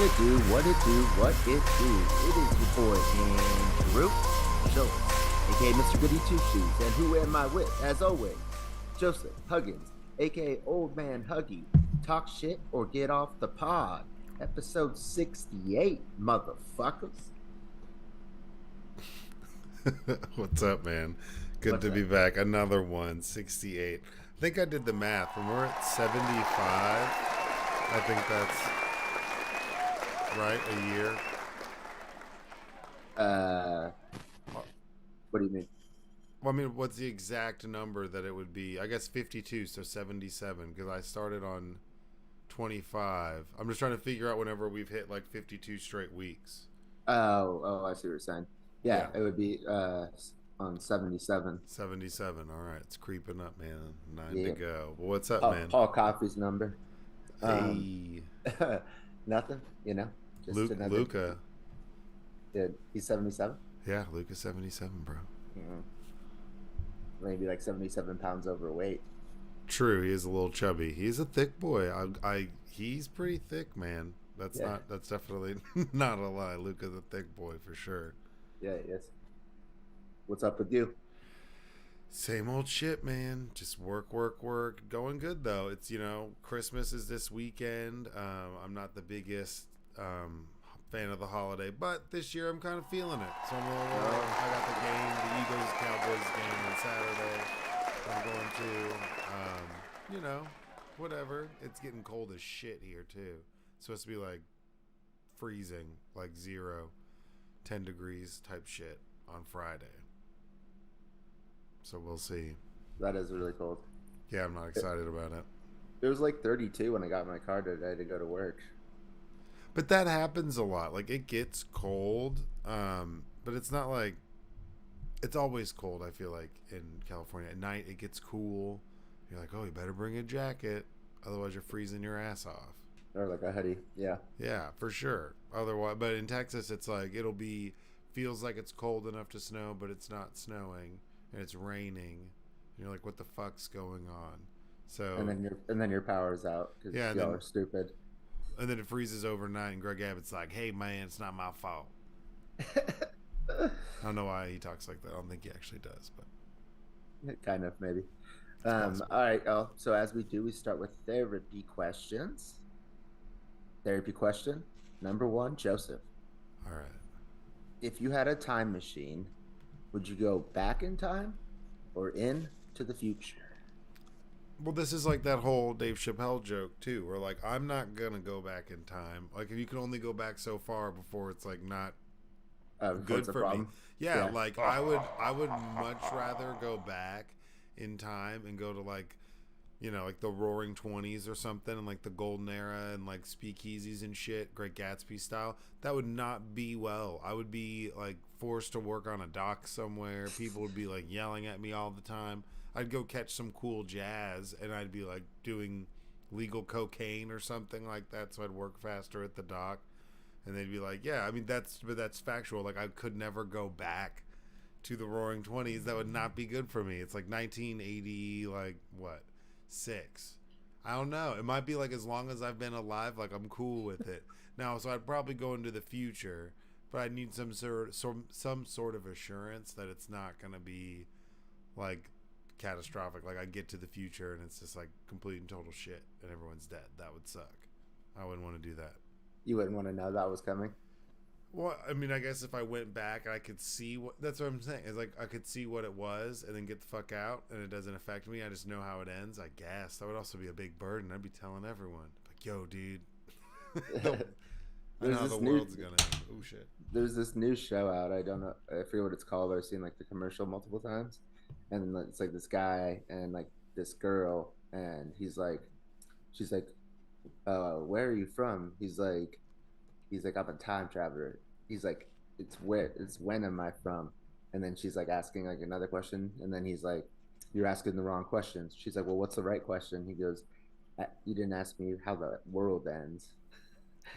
it do, what it do, what it do. It is your boy Andrew Schultz, aka Mr. Goody Two Shoes, and who am I with? As always, Joseph Huggins, aka Old Man Huggy. Talk shit or get off the pod. Episode 68, motherfuckers. What's up, man? Good What's to be up? back. Another one, 68. I think I did the math. When we're at 75, I think that's right, a year. What do you mean? Well, I mean, what's the exact number that it would be? I guess 52, so 77, because I started on 25. I'm just trying to figure out whenever we've hit like 52 straight weeks. Oh, I see what you're saying. Yeah. It would be on 77. 77. All right, it's creeping up, man. 9 Yeah. to go. Well, what's up, man? Paul Coffey's number. Hey, Nothing, just another. Luca. Yeah, he's 77. Yeah, Luca's 77, bro. Maybe like 77 pounds overweight. True, he is a little chubby. He's a thick boy. He's pretty thick, man. That's definitely not a lie. Luca's a thick boy for sure. Yeah, yes. What's up with you? Same old shit, man. Just work. Going good though. It's Christmas is this weekend. I'm not the biggest fan of the holiday, but this year I'm kind of feeling it. So I got the game, the Eagles Cowboys game on Saturday. I'm going to, whatever. It's getting cold as shit here too. It's supposed to be like freezing, like 10 degrees type shit on Friday. So we'll see. That is really cold. Yeah, I'm not excited about it. It was like 32 when I got in my car today to go to work. But that happens a lot. Like, it gets cold, but it's not like... It's always cold, I feel like, in California. At night, it gets cool. You're like, oh, you better bring a jacket. Otherwise, you're freezing your ass off. Or like a hoodie, yeah. Yeah, for sure. Otherwise, but in Texas, it's like, feels like it's cold enough to snow, but it's not snowing. And it's raining. And you're like, what the fuck's going on? So... And then your power's out because y'all are stupid. And then it freezes overnight, and Greg Abbott's like, hey, man, it's not my fault. I don't know why he talks like that. I don't think he actually does, but... Kind of, maybe. All right, so as we do, we start with therapy questions. Therapy question number 1, Joseph. All right. If you had a time machine, would you go back in time or into the future? Well, this is like that whole Dave Chappelle joke too, where like I'm not gonna go back in time. Like if you can only go back so far before it's like not good for me. Yeah, like I would much rather go back in time and go to like like the Roaring 20s or something, and like the golden era and like speakeasies and shit, Great Gatsby style. That would not be well. I would be like forced to work on a dock somewhere. People would be like yelling at me all the time. I'd go catch some cool jazz, and I'd be like doing legal cocaine or something like that, so I'd work faster at the dock. And they'd be like, yeah, I mean, that's factual. Like, I could never go back to the Roaring 20s. That would not be good for me. It's like 1980, like, what, 6. I don't know. It might be like as long as I've been alive, like, I'm cool with it. Now, so I'd probably go into the future, but I need some sort of assurance that it's not going to be, like, catastrophic. Like I get to the future and it's just like complete and total shit and everyone's dead. That would suck. I wouldn't want to do that. You wouldn't want to know that was coming? Well, I mean, I guess if I went back, I could see that's what I'm saying. Is like I could see what it was and then get the fuck out, and it doesn't affect me. I just know how it ends. I guess that would also be a big burden. I'd be telling everyone, like, "Yo, dude, I know how the world's gonna end." Oh shit. There's this new show out. I don't know. I forget what it's called. I've seen like the commercial multiple times. And it's like this guy and like this girl, and she's like, where are you from? He's like, I'm a time traveler. He's like, it's when am I from? And then she's like asking like another question, and then he's like, you're asking the wrong questions. She's like, well, what's the right question? He goes, you didn't ask me how the world ends.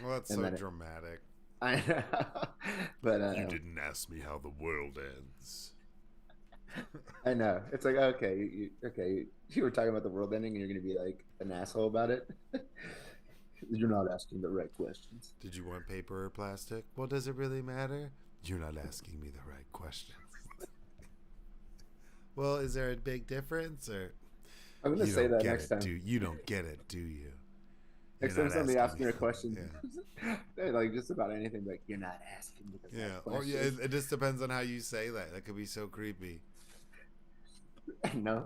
Well, that's so dramatic. I know, but you didn't ask me how the world ends. I know. It's like, okay, you were talking about the world ending and you're going to be like an asshole about it. You're not asking the right questions. Did you want paper or plastic? Well, does it really matter? You're not asking me the right questions. Well, is there a big difference, or I'm gonna you say don't that get next it? time. You don't get it, do you? You're Next time not somebody asking asks me. me a question, Yeah. like just about anything, like you're not asking me the Yeah. right Or yeah, questions. it just depends on how you say that. That could be so creepy. No,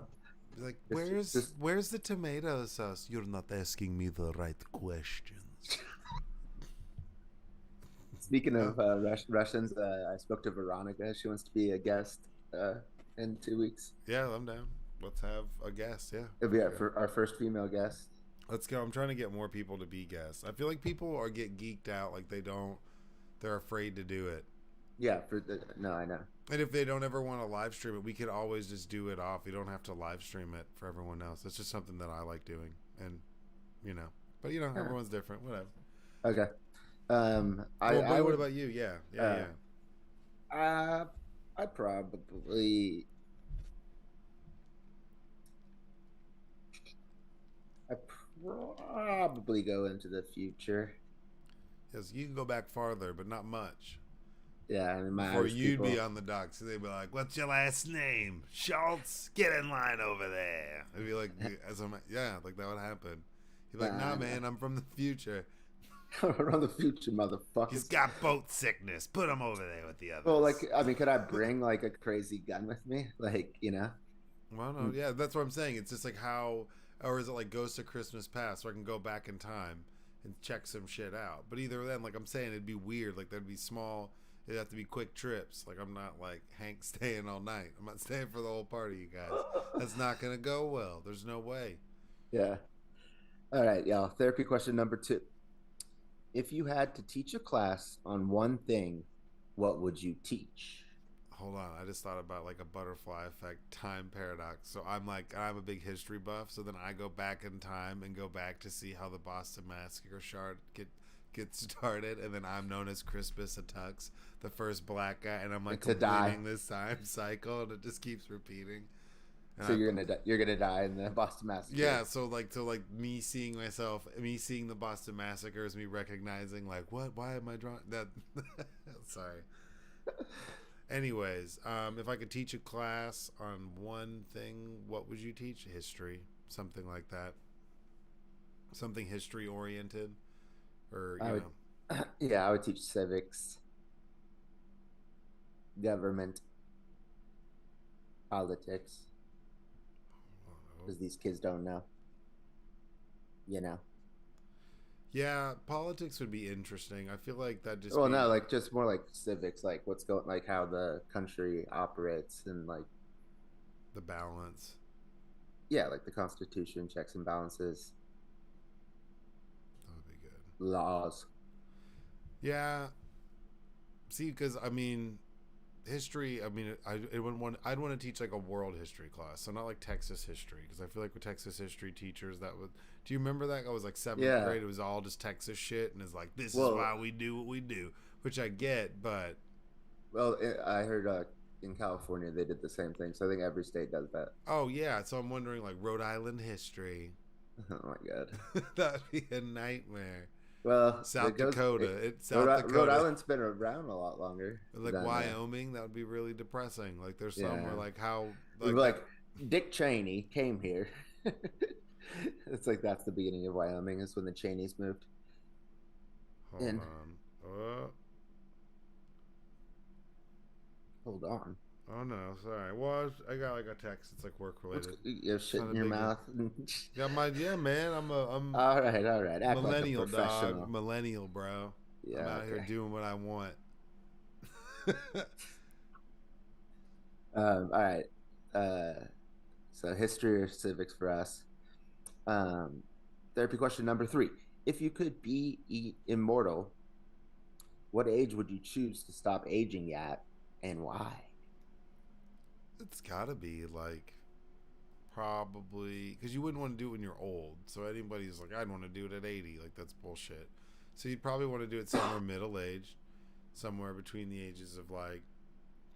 Like, just where's the tomato sauce? You're not asking me the right questions. speaking Oh, of Russians, I spoke to Veronica. She wants to be a guest in 2 weeks. yeah, I'm down. Let's have a guest. Yeah, It'll be for sure. our first female guest. Let's go. I'm trying to get more people to be guests. I feel like people are get geeked out, like they don't. They're afraid to do it. Yeah, no, I know. And if they don't ever want to live stream it, we could always just do it off. We don't have to live stream it for everyone else. It's just something that I like doing, and you know. But you know, everyone's different. Whatever. Okay. Well, I what would. about you? Yeah, yeah. Uh, I probably. I probably go into the future. Yes, you can go back farther, but not much. Yeah, I mean, my Before Irish you'd be people. on the docks, so they'd be like, "What's your last name? Schultz? Get in line over there." It'd be like, yeah, like that would happen. He'd be like, "Nah, man, I'm from the future. Around the future, He's motherfuckers. got boat sickness. Put him over there with the Well, like, others." I mean, could I bring like a crazy gun with me? Like, you know? Well, no, yeah, that's what I'm saying. It's just like how, or is it like Ghost of Christmas Past, so I can go back in time and check some shit out. But either then, like I'm saying, it'd be weird. Like there'd be small. It'd have to be quick trips. Like I'm not like Hank staying all night. I'm not staying for the whole party, you guys. That's not gonna go well. There's no way. Yeah. All right, y'all. Therapy question number 2. If you had to teach a class on one thing, what would you teach? Hold on, I just thought about like a butterfly effect time paradox. So I'm a big history buff. So then I go back in time and go back to see how the Boston Massacre get started, and then I'm known as Crispus Attucks, the first black guy, and I'm like To die. completing this time cycle, and it just keeps repeating. And So you're gonna die in the Boston Massacre. yeah, so like me seeing myself, me seeing the Boston Massacre is me recognizing like what? Why am I drawing that? Sorry. Anyways, if I could teach a class on one thing, what would you teach? History, something like that. Something history oriented, or I would, yeah, I would teach civics, government, politics, because these kids don't know. You know. yeah, politics would be interesting. I feel like that just Well, be no, like just more like civics, like what's going, like how the country operates, and like the balance. yeah, like the Constitution, checks and balances, That would be good. laws. Yeah, see, because I mean, history. I mean, I'd want to teach like a world history class, so not like Texas history, because I feel like with Texas history teachers, that would. Do you remember that? I was like seventh Yeah. grade. It was all just Texas shit, and it's like this Well, is why we do what we do, which I get, but well, I heard in California they did the same thing, so I think every state does that. oh yeah. So I'm wondering like Rhode Island history. Oh my god. That'd be a nightmare. Well, South Dakota. Rhode Rhode Island's been around a lot longer. Like than, Wyoming, that would be really depressing. Like there's somewhere like how like Dick Cheney came here. It's like that's the beginning of Wyoming. Is when the Cheneys moved. Hold in. on. Hold on. Oh no, sorry. Well, I got like a text. It's like work related. You have shit in your mouth. Yeah, man. I'm All right. Act millennial like a professional. dog. Millennial, bro. Yeah, I'm out here doing what I want. All right. So history or civics for us. Therapy question number 3. If you could be immortal, what age would you choose to stop aging at, and why? It's gotta be like probably because you wouldn't want to do it when you're old. So anybody's like, I'd want to do it at 80. Like that's bullshit. So you'd probably want to do it somewhere middle aged, somewhere between the ages of like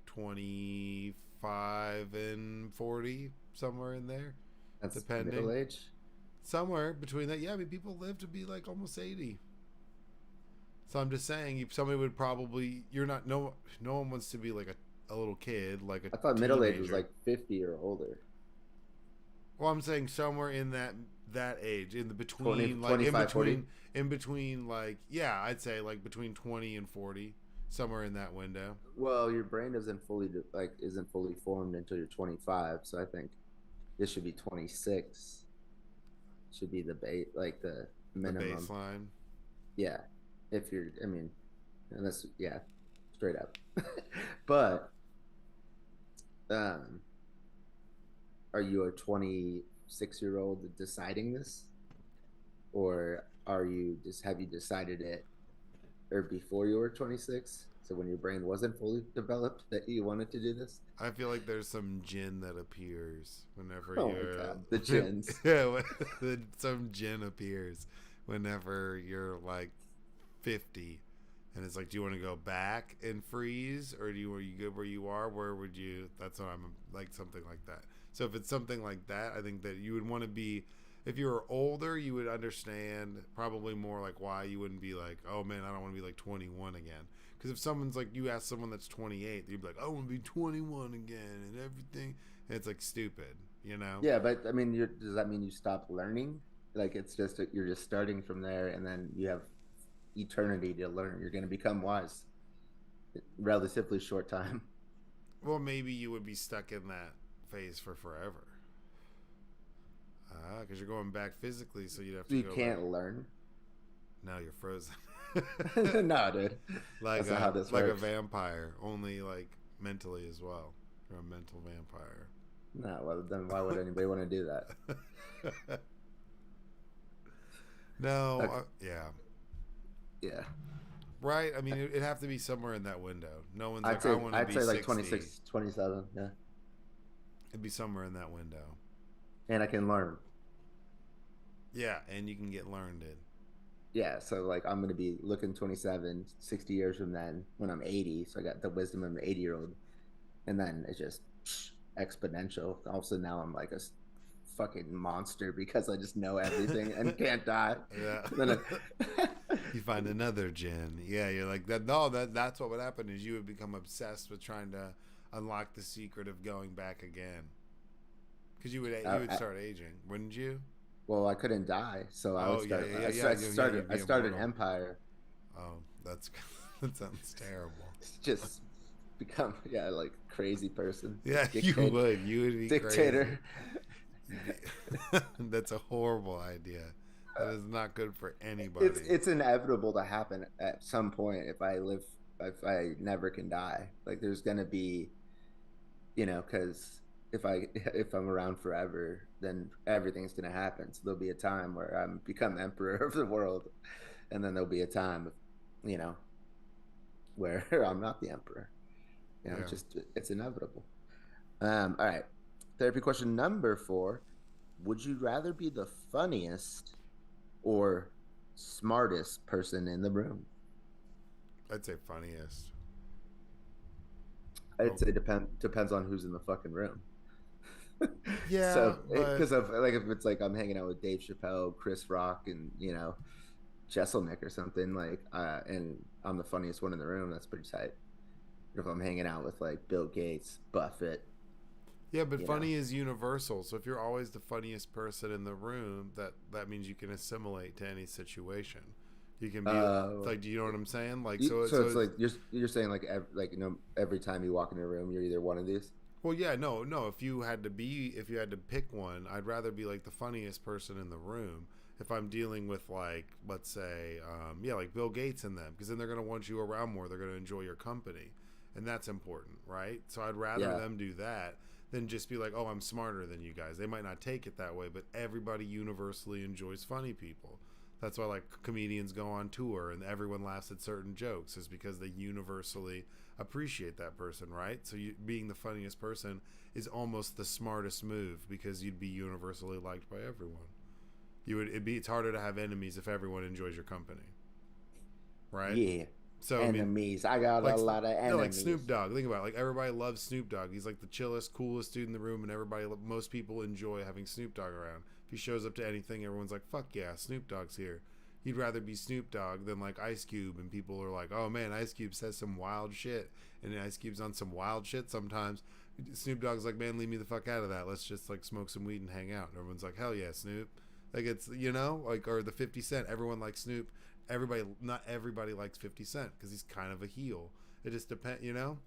25 and 40, somewhere in there. That's depending. middle age. Somewhere between that. Yeah, I mean, people live to be like almost 80. So I'm just saying, somebody would probably. You're not. No one wants to be like a little kid, like a I thought middle age was teenager. like 50 or older. Well, I'm saying somewhere in that age, in the 20, between, like 25, 40. in between, like yeah, I'd say like between 20 and 40, somewhere in that window. Well, your brain isn't fully formed until you're 25. So I think this should be 26. Should be the like the The minimum. baseline. Yeah, if you're, I mean, unless yeah, straight up. But um, are you a 26-year-old deciding this, or have you decided it, or before you were 26? So when your brain wasn't fully developed, that you wanted to do this? I feel like there's some gin that appears whenever Oh my you're god, the gins. yeah, some gin appears whenever you're like 50, and it's like, do you want to go back and freeze, or are you good where you are? Where would you? That's what I'm like, something like that. So if it's something like that, I think that you would want to be. If you were older, you would understand probably more like why you wouldn't be like, oh man, I don't want to be like 21 again. Because if someone's like, you ask someone that's 28, you'd be like, I want to be 21 again and everything. And it's like stupid, you know? Yeah, but I mean, does that mean you stop learning? Like it's just you're just starting from there, and then you have eternity to learn. You're going to become wise, relatively short time. Well, maybe you would be stuck in that phase for forever. Because you're going back physically, so you'd have to You go can't back. learn. No, you're frozen. No, dude. Like That's not how this like works. a vampire, only like mentally as well. You're a mental vampire. No, well, then why would anybody want to do that? No, Okay. yeah. Yeah. Right? I mean, it'd have to be somewhere in that window. No one's I'd like, say I want to I'd be say like 60. 26, 27. Yeah. It'd be somewhere in that window. And I can learn. Yeah, and you can get learned in. Yeah, so like I'm gonna be looking 27, 60 years from then when I'm 80. So I got the wisdom of an 80-year-old, and then it's just exponential. Also now I'm like a fucking monster because I just know everything and can't die. Yeah. Then You find another gin. Yeah, you're like that. No, that's what would happen is you would become obsessed with trying to unlock the secret of going back again. Because you would start aging, wouldn't you? well, I couldn't die, so I would start. I started an empire. Oh, that sounds terrible. Just become like crazy person. Yeah, Dictator. you would be Dictator. Crazy. That's a horrible idea. That is not good for anybody. It's inevitable to happen at some point if I never can die. Like there's gonna be, because if I'm around forever, then everything's gonna happen. So there'll be a time where I'm become emperor of the world, and then there'll be a time, you know, where I'm not the emperor. Yeah. It's inevitable. All right. Therapy question number 4: would you rather be the funniest or smartest person in the room? I'd say funniest. I'd say depends on who's in the fucking room. Yeah, So but because of like if it's like I'm hanging out with Dave Chappelle, Chris Rock, and Jesselnick or something like, and I'm the funniest one in the room, that's pretty tight. If I'm hanging out with like Bill Gates, Buffett. yeah, but funny is universal. So if you're always the funniest person in the room, that means you can assimilate to any situation. You can be like, do you know what I'm saying? Like, so it's like you're saying like every time you walk in a room, you're either one of these. well, yeah, no. If you had to pick one, I'd rather be like the funniest person in the room. If I'm dealing with like, let's say, like Bill Gates and them, because then they're gonna want you around more. They're gonna enjoy your company, and that's important, right? So I'd rather them do that than just be like, oh, I'm smarter than you guys. They might not take it that way, but everybody universally enjoys funny people. That's why like comedians go on tour and everyone laughs at certain jokes, is because they universally appreciate that person, right? So being the funniest person is almost the smartest move because you'd be universally liked by everyone. It's harder to have enemies if everyone enjoys your company, right? Yeah. So enemies. I got a lot of enemies. Like Snoop Dogg. Think about it. Like everybody loves Snoop Dogg. He's like the chillest, coolest dude in the room, and most people enjoy having Snoop Dogg around. If he shows up to anything, everyone's like, fuck yeah, Snoop Dogg's here. He'd rather be Snoop Dogg than like Ice Cube, and people are like, oh man, Ice Cube says some wild shit, and Ice Cube's on some wild shit sometimes. Snoop Dogg's like, man, leave me the fuck out of that. Let's just like smoke some weed and hang out. And everyone's like, hell yeah, Snoop. Like, it's, you know, like, or the 50 Cent. Everyone likes Snoop. Not everybody likes 50 Cent because he's kind of a heel. It just depends, you know?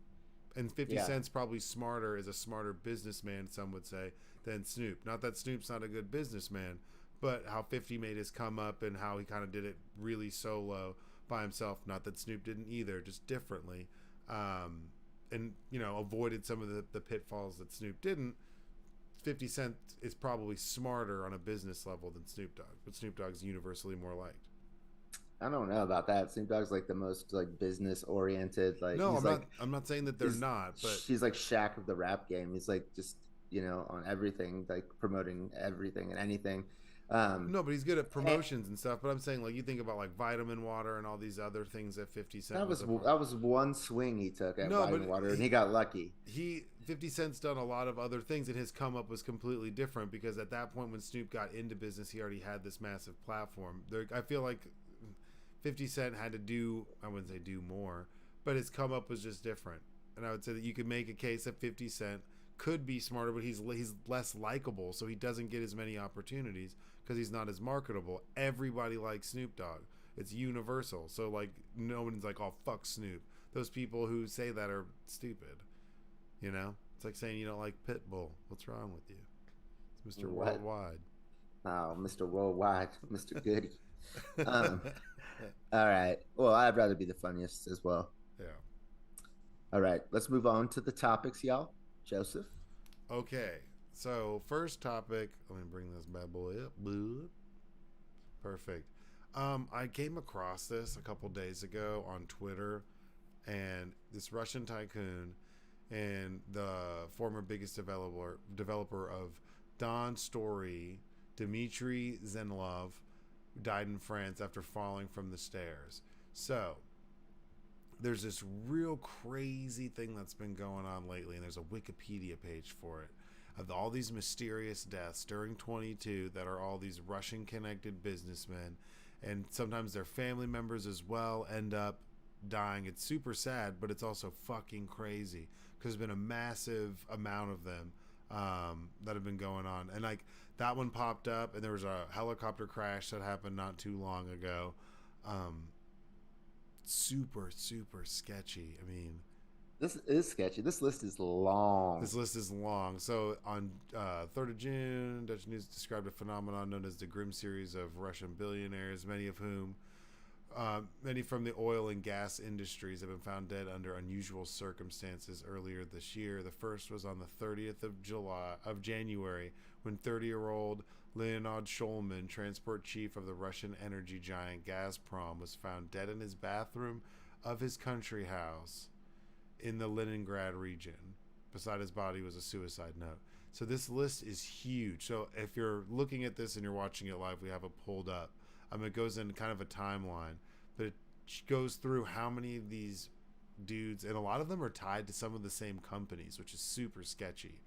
And 50 Cent's probably smarter, is a smarter businessman, some would say, than Snoop. Not that Snoop's not a good businessman, but how 50 made his come up and how he kind of did it really solo by himself. Not that Snoop didn't either, just differently. And, you know, avoided some of the pitfalls that Snoop didn't. 50 Cent is probably smarter on a business level than Snoop Dogg, but Snoop Dogg's universally more liked. I don't know about that. Snoop Dogg's like the most like business oriented. Like, no, he's I'm not saying that they're not, but he's like Shaq of the rap game. He's like just, you know, on everything, like promoting everything and anything. No, but he's good at promotions and stuff. But I'm saying, like, you think about like vitamin water and all these other things that 50 Cent. That was one swing he took at vitamin water, and he got lucky. 50 Cent's done a lot of other things, and his come up was completely different because at that point when Snoop got into business, he already had this massive platform. I feel like 50 Cent had to do, I wouldn't say do more, but his come up was just different. And I would say that you could make a case that 50 Cent could be smarter, but he's less likable, so he doesn't get as many opportunities because he's not as marketable. Everybody likes Snoop Dogg. It's universal. So like no one's like, oh fuck Snoop. Those people who say that are stupid. You know? It's like saying you don't like Pitbull. What's wrong with you? It's Mr. Worldwide. Oh, Mr. Worldwide, Mr. Goody. All right. Well, I'd rather be the funniest as well. Yeah. All right. Let's move on to the topics, y'all. Joseph. Okay. So first topic. Let me bring this bad boy up. Perfect. I came across this a couple days ago on Twitter, and this Russian tycoon and the former biggest developer of Dawn Story, Dmitry Zenlov, died in France after falling from the stairs. So there's this real crazy thing that's been going on lately, and there's a Wikipedia page for it, of all these mysterious deaths during 22 that are all these Russian connected businessmen, and sometimes their family members as well end up dying. It's super sad, but it's also fucking crazy because there's been a massive amount of them that have been going on. And like that one popped up, and there was a helicopter crash that happened not too long ago. Super sketchy. I mean, this is sketchy. This list is long. So on 3rd of June, Dutch News described a phenomenon known as the Grim Series of Russian billionaires, many from the oil and gas industries have been found dead under unusual circumstances earlier this year. The first was on the 30th of January, when 30-year-old Leonid Shulman, transport chief of the Russian energy giant Gazprom, was found dead in his bathroom of his country house in the Leningrad region. Beside his body was a suicide note. So this list is huge. So if you're looking at this and you're watching it live, we have it pulled up. It goes in kind of a timeline, but it goes through how many of these dudes, and a lot of them are tied to some of the same companies, which is super sketchy.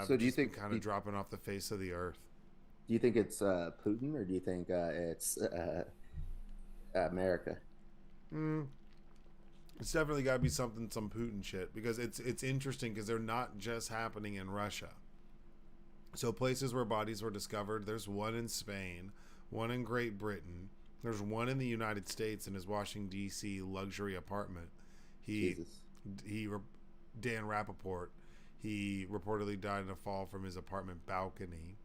So do you think kind of dropping off the face of the earth? Do you think it's Putin, or do you think it's America? It's definitely got to be some Putin shit, because it's interesting because they're not just happening in Russia. So places where bodies were discovered, there's one in Spain, one in Great Britain, there's one in the United States in his Washington D.C. luxury apartment. Dan Rappaport, he reportedly died in a fall from his apartment balcony.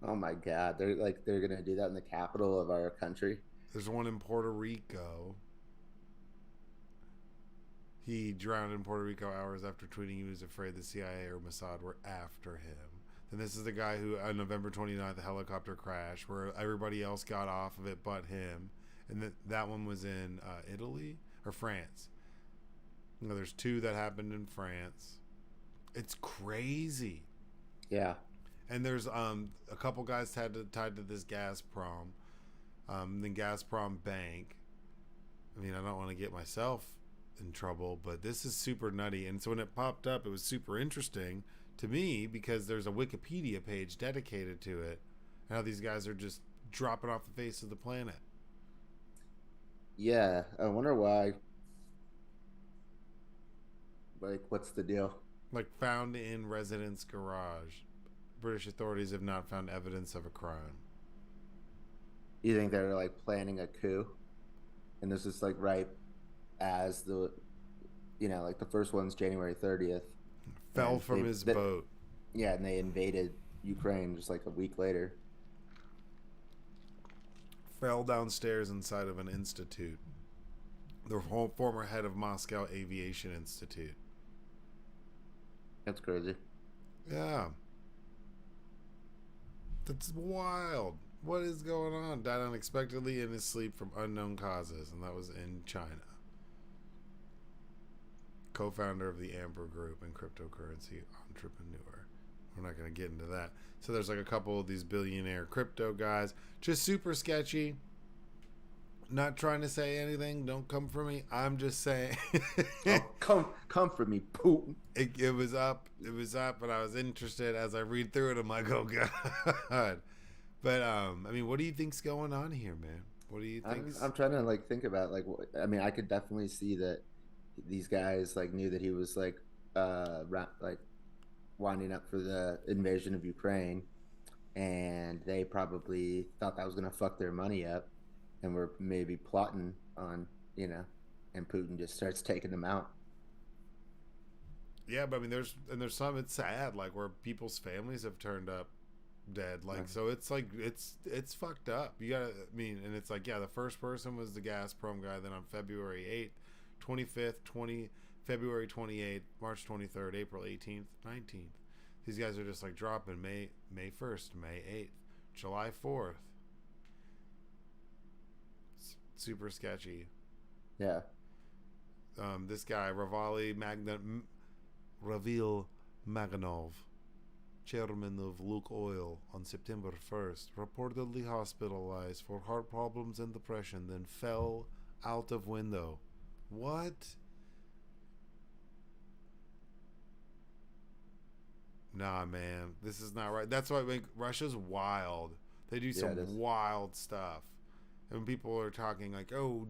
Oh my God, they're gonna do that in the capital of our country. There's one in Puerto Rico. He drowned in Puerto Rico hours after tweeting he was afraid the CIA or Mossad were after him. Then this is the guy who, on November 29th, the helicopter crash, where everybody else got off of it but him. And that one was in Italy or France. You know, there's two that happened in France. It's crazy. Yeah. And there's a couple guys tied to this Gazprom, then Gazprom Bank. I mean, I don't want to get myself in trouble, but this is super nutty. And so when it popped up, it was super interesting to me because there's a Wikipedia page dedicated to it, and how these guys are just dropping off the face of the planet. Yeah, I wonder why. Like, what's the deal? Like found in resident's garage. British authorities have not found evidence of a crime. You think they're like planning a coup? And this is like right as like the first one's January 30th, Fell and from his boat. yeah, and they invaded Ukraine just like a week later. Fell downstairs inside of an institute. The former head of Moscow Aviation Institute. That's crazy. Yeah. That's wild. What is going on? Died unexpectedly in his sleep from unknown causes, and that was in China. Co-founder of the Amber Group and cryptocurrency entrepreneur. We're not going to get into that. So there's like a couple of these billionaire crypto guys. Just super sketchy. Not trying to say anything. Don't come for me. I'm just saying. Come for me, Putin. It was up. It was up, but I was interested as I read through it. I'm like, oh god. But I mean, what do you think's going on here, man? What do you think? I'm trying to like think about like I mean, I could definitely see that these guys like knew that he was like like winding up for the invasion of Ukraine, and they probably thought that was gonna fuck their money up, and were maybe plotting on and Putin just starts taking them out. Yeah, but I mean, there's some. It's sad, like where people's families have turned up dead. Like, so it's like it's fucked up. You gotta, I mean, and it's like, yeah, the first person was the Gazprom guy. Then on February 8th, 25th, February 28th, March 23rd, April 18th, 19th. These guys are just like dropping May 1st, May 8th, July 4th. Super sketchy. Yeah. This guy Ravil Maganov, chairman of Lukoil, on September 1st, reportedly hospitalized for heart problems and depression, then fell out of window. What? Nah, man, this is not right. That's why I think Russia's wild. They do some wild stuff. And when people are talking like, oh,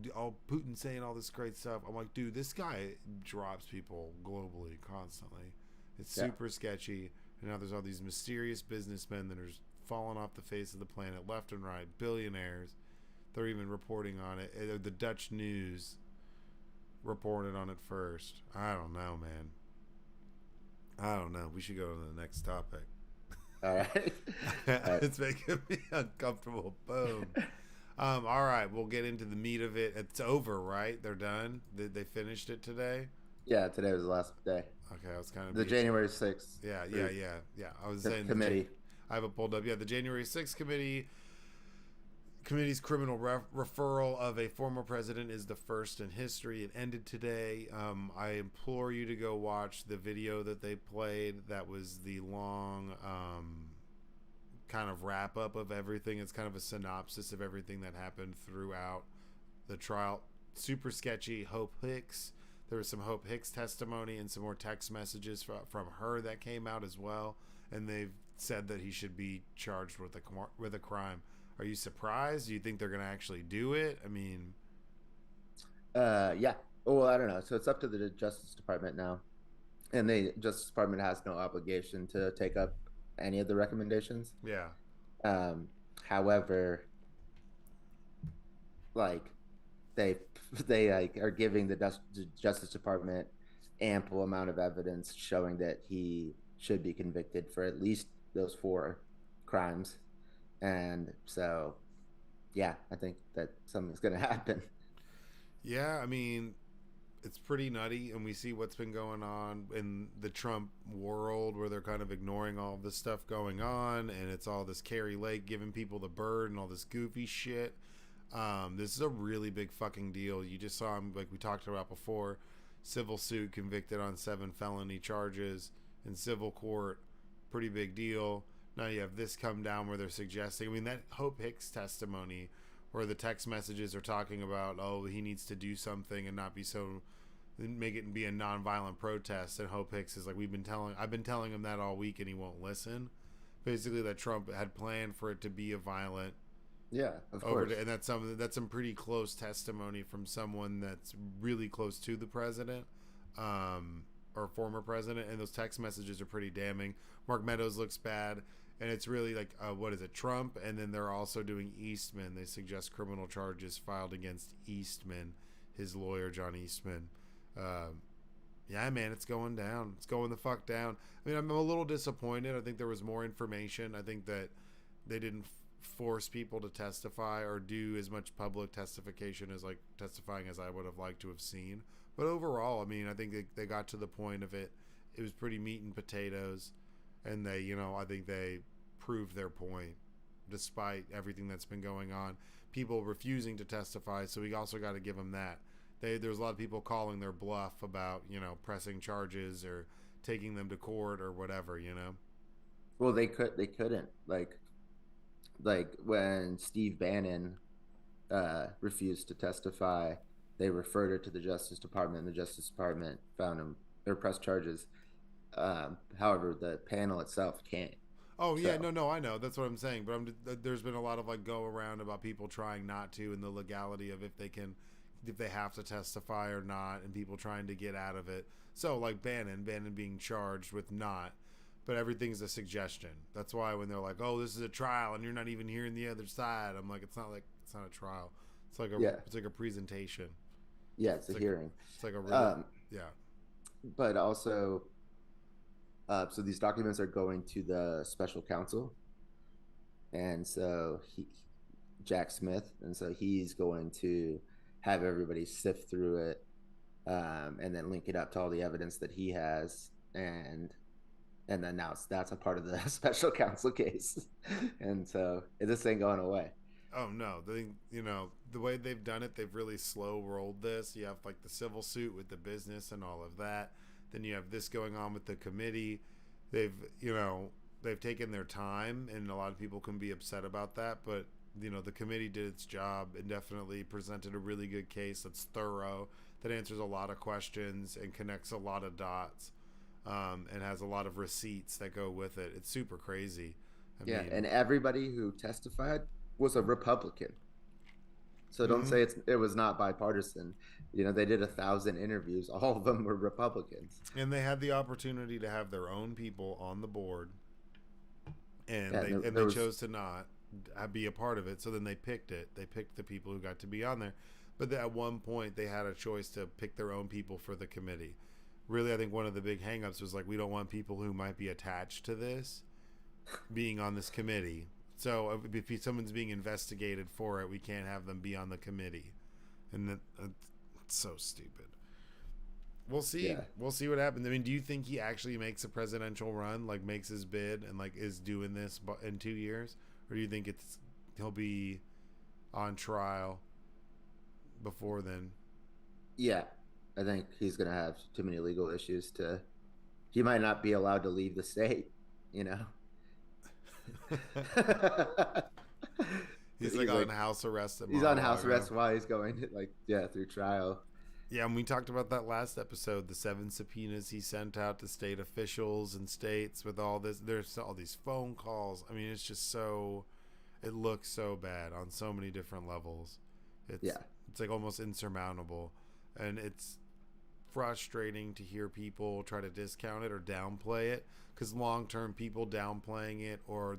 Putin's saying all this great stuff, I'm like, dude, this guy drops people globally constantly. It's super sketchy. And now there's all these mysterious businessmen that are falling off the face of the planet left and right, billionaires. They're even reporting on it. The Dutch news reported on it first. I don't know, man. I don't know. We should go to the next topic. All right. It's making me uncomfortable. Boom. All right, we'll get into the meat of it. It's over, right? They're done? They finished it today? Yeah, today was the last day. Okay, I was kind of... The January 6th. Yeah. I was saying... Committee. I have it pulled up. Yeah, the January 6th committee's criminal referral of a former president is the first in history. It ended today. I implore you to go watch the video that they played. That was the long... kind of wrap up of everything. It's kind of a synopsis of everything that happened throughout the trial. Super sketchy. Hope Hicks. There was some Hope Hicks testimony and some more text messages from her that came out as well. And they've said that he should be charged with a crime. Are you surprised? Do you think they're going to actually do it? I mean, yeah. Well, I don't know. So it's up to the Justice Department now, and the Justice Department has no obligation to take up any of the recommendations. Yeah. However, like they like are giving the Justice Department ample amount of evidence showing that he should be convicted for at least those 4 crimes. And so, yeah, I think that something's going to happen. Yeah, I mean, it's pretty nutty, and we see what's been going on in the Trump world where they're kind of ignoring all this stuff going on, and it's all this Carrie Lake giving people the bird and all this goofy shit. This is a really big fucking deal. You just saw him, like we talked about before, civil suit, convicted on 7 felony charges in civil court. Pretty big deal. Now you have this come down where they're suggesting, I mean, that Hope Hicks testimony where the text messages are talking about, oh, he needs to do something and not be so, make it be a nonviolent protest. And Hope Hicks is like, I've been telling him that all week and he won't listen. basically that Trump had planned for it to be a violent Yeah, of course. and that's some pretty close testimony from someone that's really close to the president, or former president, and those text messages are pretty damning. Mark Meadows looks bad, and it's really like what is it, Trump, and then they're also doing Eastman. They suggest criminal charges filed against Eastman, his lawyer John Eastman. Yeah, man, it's going down. It's going the fuck down. I mean, I'm a little disappointed. I think there was more information. I think that they didn't force people to testify or do as much public testification as like testifying as I would have liked to have seen. But overall, I mean, I think they got to the point of it. It was pretty meat and potatoes, and they, I think they proved their point despite everything that's been going on. People refusing to testify, so we also got to give them that. There's a lot of people calling their bluff about pressing charges or taking them to court or whatever. Well, they couldn't like when Steve Bannon refused to testify, they referred it to the Justice Department, and the Justice Department found him or pressed charges. However, the panel itself can't. Oh yeah, no, I know. That's what I'm saying. But there's been a lot of like go around about people trying not to, and the legality of if they have to testify or not, and people trying to get out of it. So like Bannon being charged with not, but everything's a suggestion. That's why when they're like, "Oh, this is a trial," and you're not even hearing the other side, I'm like, it's not a trial. It's like a presentation. Yeah, it's a hearing. It's like a really, yeah. But also, so these documents are going to the special counsel, and so Jack Smith, and so he's going to have everybody sift through it, and then link it up to all the evidence that he has, and then now that's a part of the special counsel case, and so this ain't going away. Oh no, the way they've done it, they've really slow rolled this. You have like the civil suit with the business and all of that. Then you have this going on with the committee. They've taken their time, and a lot of people can be upset about that, but the committee did its job and definitely presented a really good case that's thorough, that answers a lot of questions and connects a lot of dots, and has a lot of receipts that go with it. It's super crazy. I mean, and everybody who testified was a Republican. So don't say it was not bipartisan. They did 1,000 interviews. All of them were Republicans. And they had the opportunity to have their own people on the board, and they chose to not be a part of it. So then they picked it. They picked the people who got to be on there. But at one point, they had a choice to pick their own people for the committee. Really, I think one of the big hangups was like, we don't want people who might be attached to this being on this committee. So if someone's being investigated for it, we can't have them be on the committee. And it's so stupid. We'll see. Yeah. We'll see what happens. I mean, do you think he actually makes a presidential run, like makes his bid and like is doing this in 2 years? Or do you think he'll be on trial before then? Yeah. I think he's going to have too many legal issues he might not be allowed to leave the state, He's like on house arrest. He's on house arrest while he's going through trial. Yeah, and we talked about that last episode, the 7 subpoenas he sent out to state officials and states with all this. There's all these phone calls. I mean, it's just it looks so bad on so many different levels. It's like almost insurmountable. And it's frustrating to hear people try to discount it or downplay it, because long-term people downplaying it or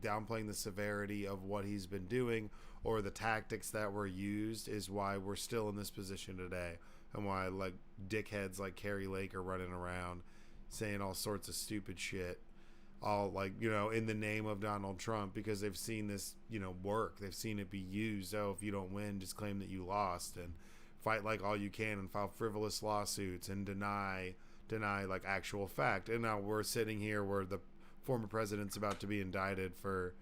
downplaying the severity of what he's been doing or the tactics that were used is why we're still in this position today, and why like dickheads like Carrie Lake are running around saying all sorts of stupid shit, all in the name of Donald Trump, because they've seen this work. They've seen it be used. Oh, if you don't win, just claim that you lost and fight like all you can and file frivolous lawsuits and deny like actual fact. And now we're sitting here where the former president's about to be indicted for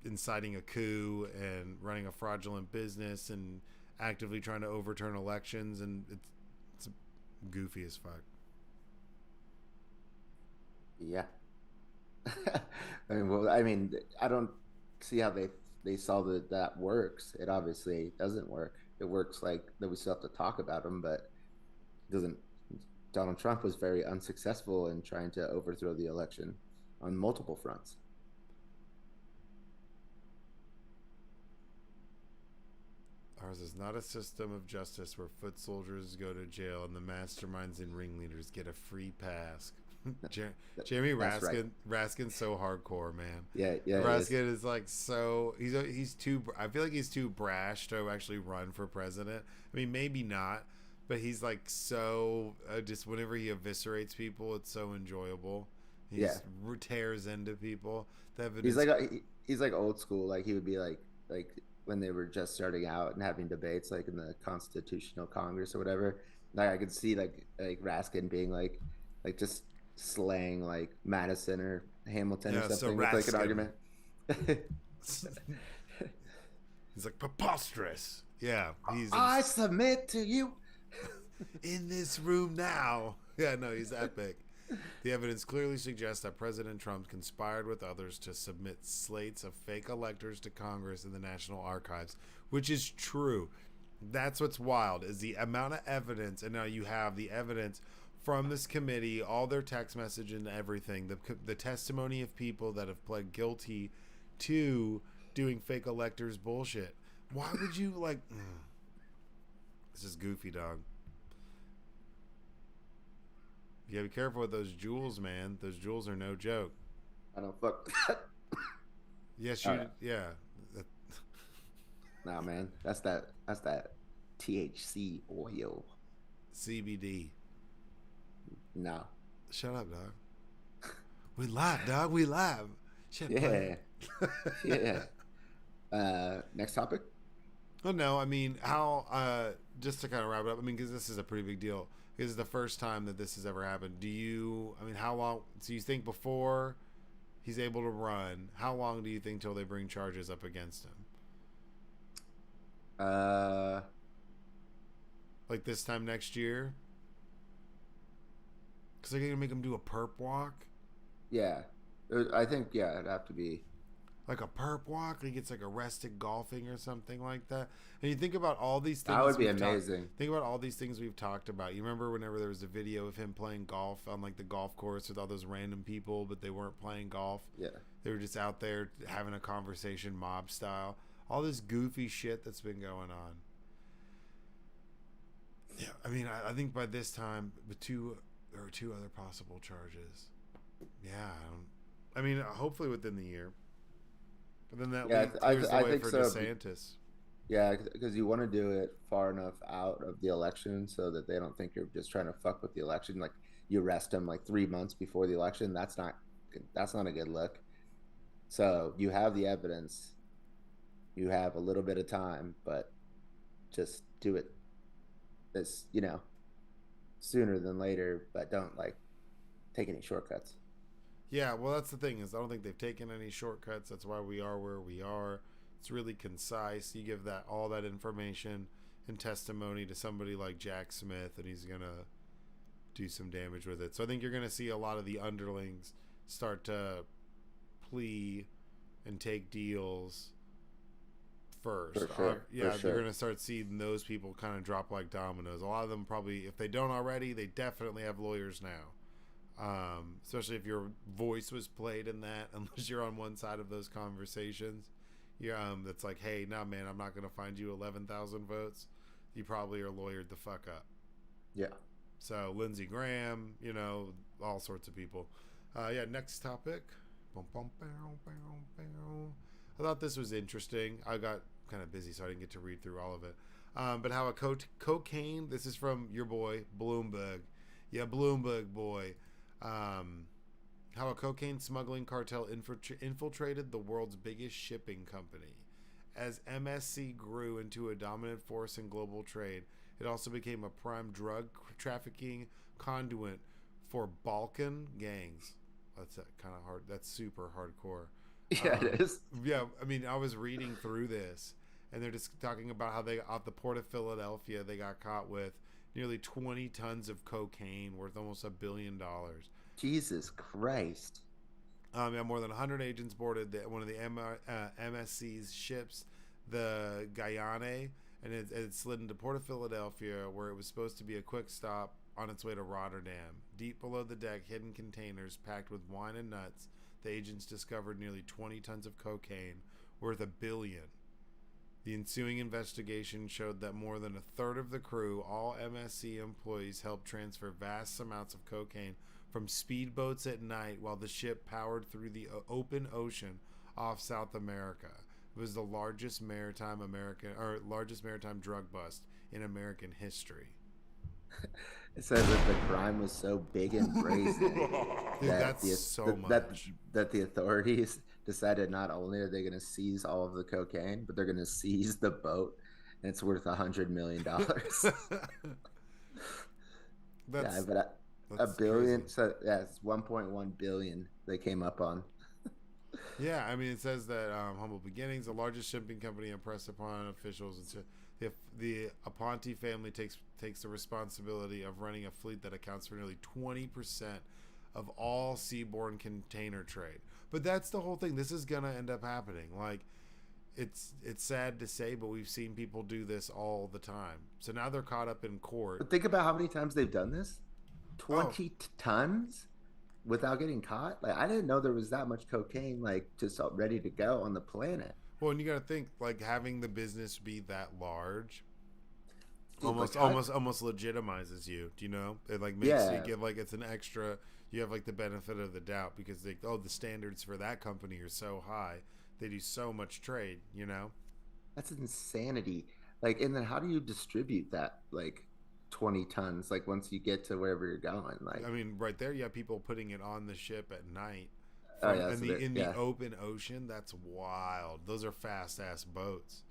inciting a coup and running a fraudulent business and actively trying to overturn elections, and it's goofy as fuck. Yeah. I mean, I don't see how they saw that works. It obviously doesn't work. It works like that we still have to talk about him, but it doesn't. Donald Trump was very unsuccessful in trying to overthrow the election. on multiple fronts. Ours is not a system of justice where foot soldiers go to jail and the masterminds and ringleaders get a free pass. Jamie Raskin's so hardcore, man. Yeah, yeah. Raskin is like so he's too. I feel like he's too brash to actually run for president. I mean, maybe not, but he's like so just whenever he eviscerates people, it's so enjoyable. He tears into people. He's like old school. Like he would be like when they were just starting out and having debates, like in the Constitutional Congress or whatever. Like I could see like Raskin being like just slaying like Madison or Hamilton or something so with like an argument. He's like preposterous. Yeah, I submit to you in this room now. Yeah, no, he's epic. The evidence clearly suggests that President Trump conspired with others to submit slates of fake electors to Congress and the National Archives, which is true. That's what's wild, is the amount of evidence, and now you have the evidence from this committee, all their text message and everything, the testimony of people that have pled guilty to doing fake electors bullshit. Why would you like... This is goofy, dog. You gotta be careful with those jewels, man. Those jewels are no joke. I don't fuck that. Yes, you. Yeah. Nah, man. That's that THC oil. CBD. No. Shut up, dog. We live, dog. We live. Shut yeah. Yeah. Next topic. Well, no. I mean, how? Just to kind of wrap it up. I mean, because this is a pretty big deal. This is the first time that this has ever happened. How long? So you think before he's able to run, how long do you think till they bring charges up against him? Like this time next year? Because they're going to make him do a perp walk? Yeah. I think, it'd have to be. Like a perp walk, he gets like arrested golfing or something like that. And you think about all these things. That would be amazing. Think about all these things we've talked about. You remember whenever there was a video of him playing golf on like the golf course with all those random people, but they weren't playing golf. Yeah. They were just out there having a conversation mob style. All this goofy shit that's been going on. Yeah, I mean, I think by this time, there are two other possible charges. Yeah, I mean, hopefully within the year. But then that clears the way for DeSantis. Yeah, because you want to do it far enough out of the election so that they don't think you're just trying to fuck with the election. Like you arrest them like 3 months before the election. That's not a good look. So you have the evidence. You have a little bit of time, but just do it sooner than later, but don't like take any shortcuts. Yeah, well, that's the thing is I don't think they've taken any shortcuts. That's why we are where we are. It's really concise. You give all that information and testimony to somebody like Jack Smith, and he's gonna do some damage with it. So I think you're gonna see a lot of the underlings start to plea and take deals first. For sure. You're gonna start seeing those people kind of drop like dominoes. A lot of them probably, if they don't already, they definitely have lawyers now. Especially if your voice was played in that, unless you're on one side of those conversations. That's like, hey, nah, man, I'm not going to find you 11,000 votes. You probably are lawyered the fuck up. Yeah. So Lindsey Graham, all sorts of people. Next topic. I thought this was interesting. I got kind of busy, so I didn't get to read through all of it. But how a cocaine, this is from your boy, Bloomberg. Yeah, Bloomberg boy. How a cocaine smuggling cartel infiltrated the world's biggest shipping company. As MSC grew into a dominant force in global trade, it also became a prime drug trafficking conduit for Balkan gangs. That's kind of hard. That's super hardcore. Yeah, it is. Yeah, I mean, I was reading through this, and they're just talking about how they, off the port of Philadelphia, they got caught with nearly 20 tons of cocaine worth almost $1 billion. Jesus Christ. More than 100 agents boarded one of the MSC's ships, the Guyane, and it slid into Port of Philadelphia, where it was supposed to be a quick stop on its way to Rotterdam. Deep below the deck, hidden containers packed with wine and nuts the agents discovered nearly 20 tons of cocaine worth $1 billion. The ensuing investigation showed that more than a third of the crew, all MSC employees, helped transfer vast amounts of cocaine from speedboats at night while the ship powered through the open ocean off South America. It was the largest maritime drug bust in American history. It says that the crime was so big and brazen Dude, that the authorities decided not only are they going to seize all of the cocaine, but they're going to seize the boat, and it's worth $100 million. But $1 billion. Crazy. So yeah, it's 1.1 billion they came up on. Yeah, I mean, it says that humble beginnings, the largest shipping company, impressed upon officials. The Aponte family takes the responsibility of running a fleet that accounts for nearly 20% of all seaborne container trade. But that's the whole thing. This is gonna end up happening. Like, it's sad to say, but we've seen people do this all the time. So now they're caught up in court. But think about how many times they've done this. 20 tons without getting caught. Like, I didn't know there was that much cocaine like just ready to go on the planet. Well, and you got to think, like, having the business be that large almost legitimizes you. Do you know? It like makes you give like it's an extra. You have like the benefit of the doubt because the standards for that company are so high. They do so much trade. You know, that's insanity. Like, and then how do you distribute that? Like 20 tons. Like once you get to wherever you're going. Like, I mean, right there, you have people putting it on the ship at night. In the open ocean, that's wild. Those are fast ass boats.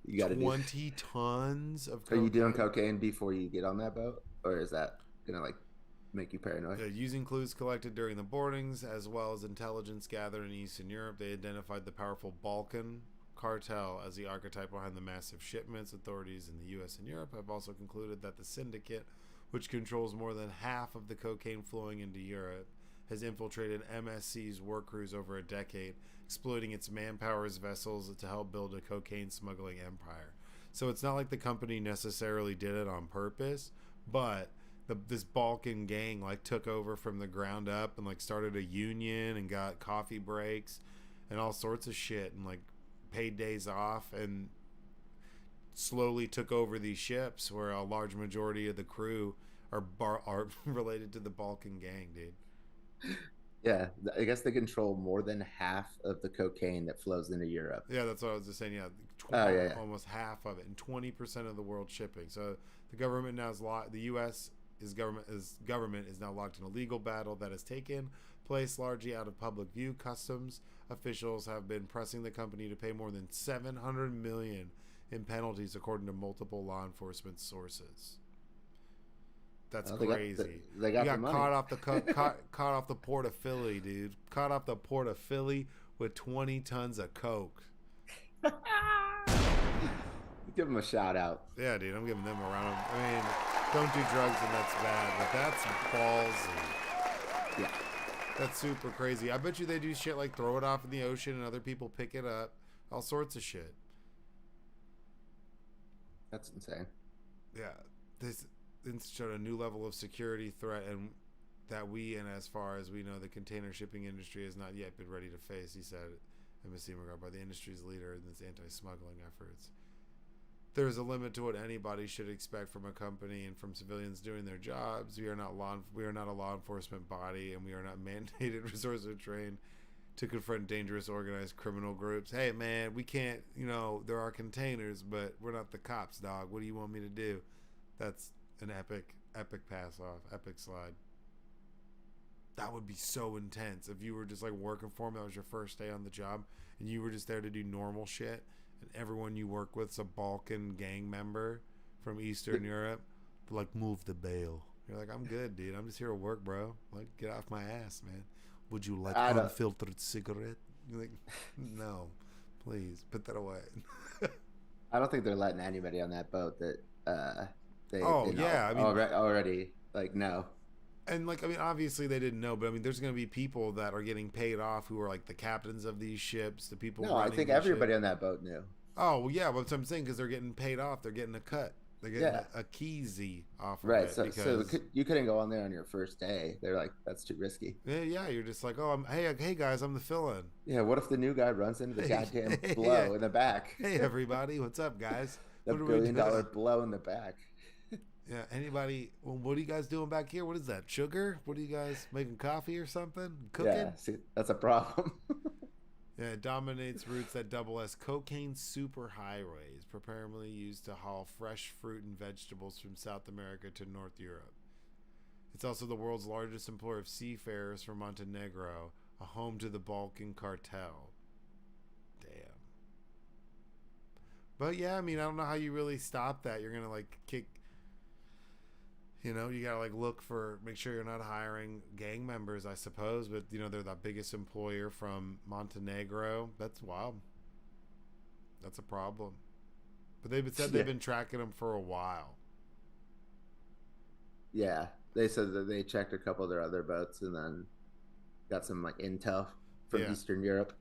You got 20 tons of cocaine. Are you doing cocaine before you get on that boat, or is that gonna like make you paranoid? Using clues collected during the boardings as well as intelligence gathered in Eastern Europe, they identified the powerful Balkan cartel as the archetype behind the massive shipments. Authorities in the U.S. and Europe have also concluded that the syndicate, which controls more than half of the cocaine flowing into Europe, has infiltrated MSC's work crews over a decade, exploiting its manpower as vessels to help build a cocaine smuggling empire. So it's not like the company necessarily did it on purpose, but this Balkan gang like took over from the ground up and like started a union and got coffee breaks and all sorts of shit and like paid days off and slowly took over these ships where a large majority of the crew are related to the Balkan gang, dude. Yeah, I guess they control more than half of the cocaine that flows into Europe. Yeah, that's what I was just saying. Almost half of it, and 20% of the world shipping. So the government now is the U.S. government is now locked in a legal battle that has taken place largely out of public view. Customs officials have been pressing the company to pay more than $700 million in penalties, according to multiple law enforcement sources. That's crazy. They got caught off the port of Philly, dude. Caught off the port of Philly with 20 tons of coke. Give them a shout out. Yeah, dude, I'm giving them a round. I mean, don't do drugs and that's bad, but that's ballsy. Yeah, that's super crazy. I bet you they do shit like throw it off in the ocean and other people pick it up. All sorts of shit. That's insane. Yeah, this showed a new level of security threat and that as far as we know, the container shipping industry has not yet been ready to face, he said, MSC regarded by the industry's leader in its anti-smuggling efforts. There is a limit to what anybody should expect from a company and from civilians doing their jobs. We are not a law enforcement body, and we are not mandated, resourced, or trained to confront dangerous organized criminal groups. Hey man, we can't, there are containers, but we're not the cops, dog. What do you want me to do? That's an epic pass off, epic slide. That would be so intense if you were just like working for them. That was your first day on the job and you were just there to do normal shit and everyone you work with is a Balkan gang member from Eastern Europe. Like, move the bail. You're like, I'm good, dude. I'm just here to work, bro. Like, get off my ass, man. Would you like unfiltered cigarette? You're like, no, please put that away. I don't think they're letting anybody on that boat that already like no. And like, I mean, obviously they didn't know, but I mean, there's going to be people that are getting paid off who are like the captains of these ships, the people. No, I think everybody on that boat knew. Oh well, yeah, but what I'm saying, because they're getting paid off, they're getting a cut. They're getting Yeah. a keezy off of Right. it because You couldn't go on there on your first day. They're like, that's too risky. yeah, you're just like, oh, hey guys, I'm the fill-in. Yeah. What if the new guy runs into the Hey, goddamn yeah, blow in the back? hey everybody, what's up, guys? The What are we $1 billion doing? blow in the back. Yeah, anybody? Well, what are you guys doing back here? What is that? Sugar? What are you guys making coffee or something? Yeah. Cooking? See, that's a problem. Yeah, it dominates routes that double as cocaine superhighways, primarily used to haul fresh fruit and vegetables from South America to North Europe. It's also the world's largest employer of seafarers from Montenegro, a home to the Balkan cartel. Damn. But yeah, I mean, I don't know how you really stop that. You're gonna like kick. You gotta like look for, make sure you're not hiring gang members, I suppose. But they're the biggest employer from Montenegro. That's wild. That's a problem. But they've said they've been tracking them for a while. Yeah. They said that they checked a couple of their other boats and then got some like intel from Eastern Europe.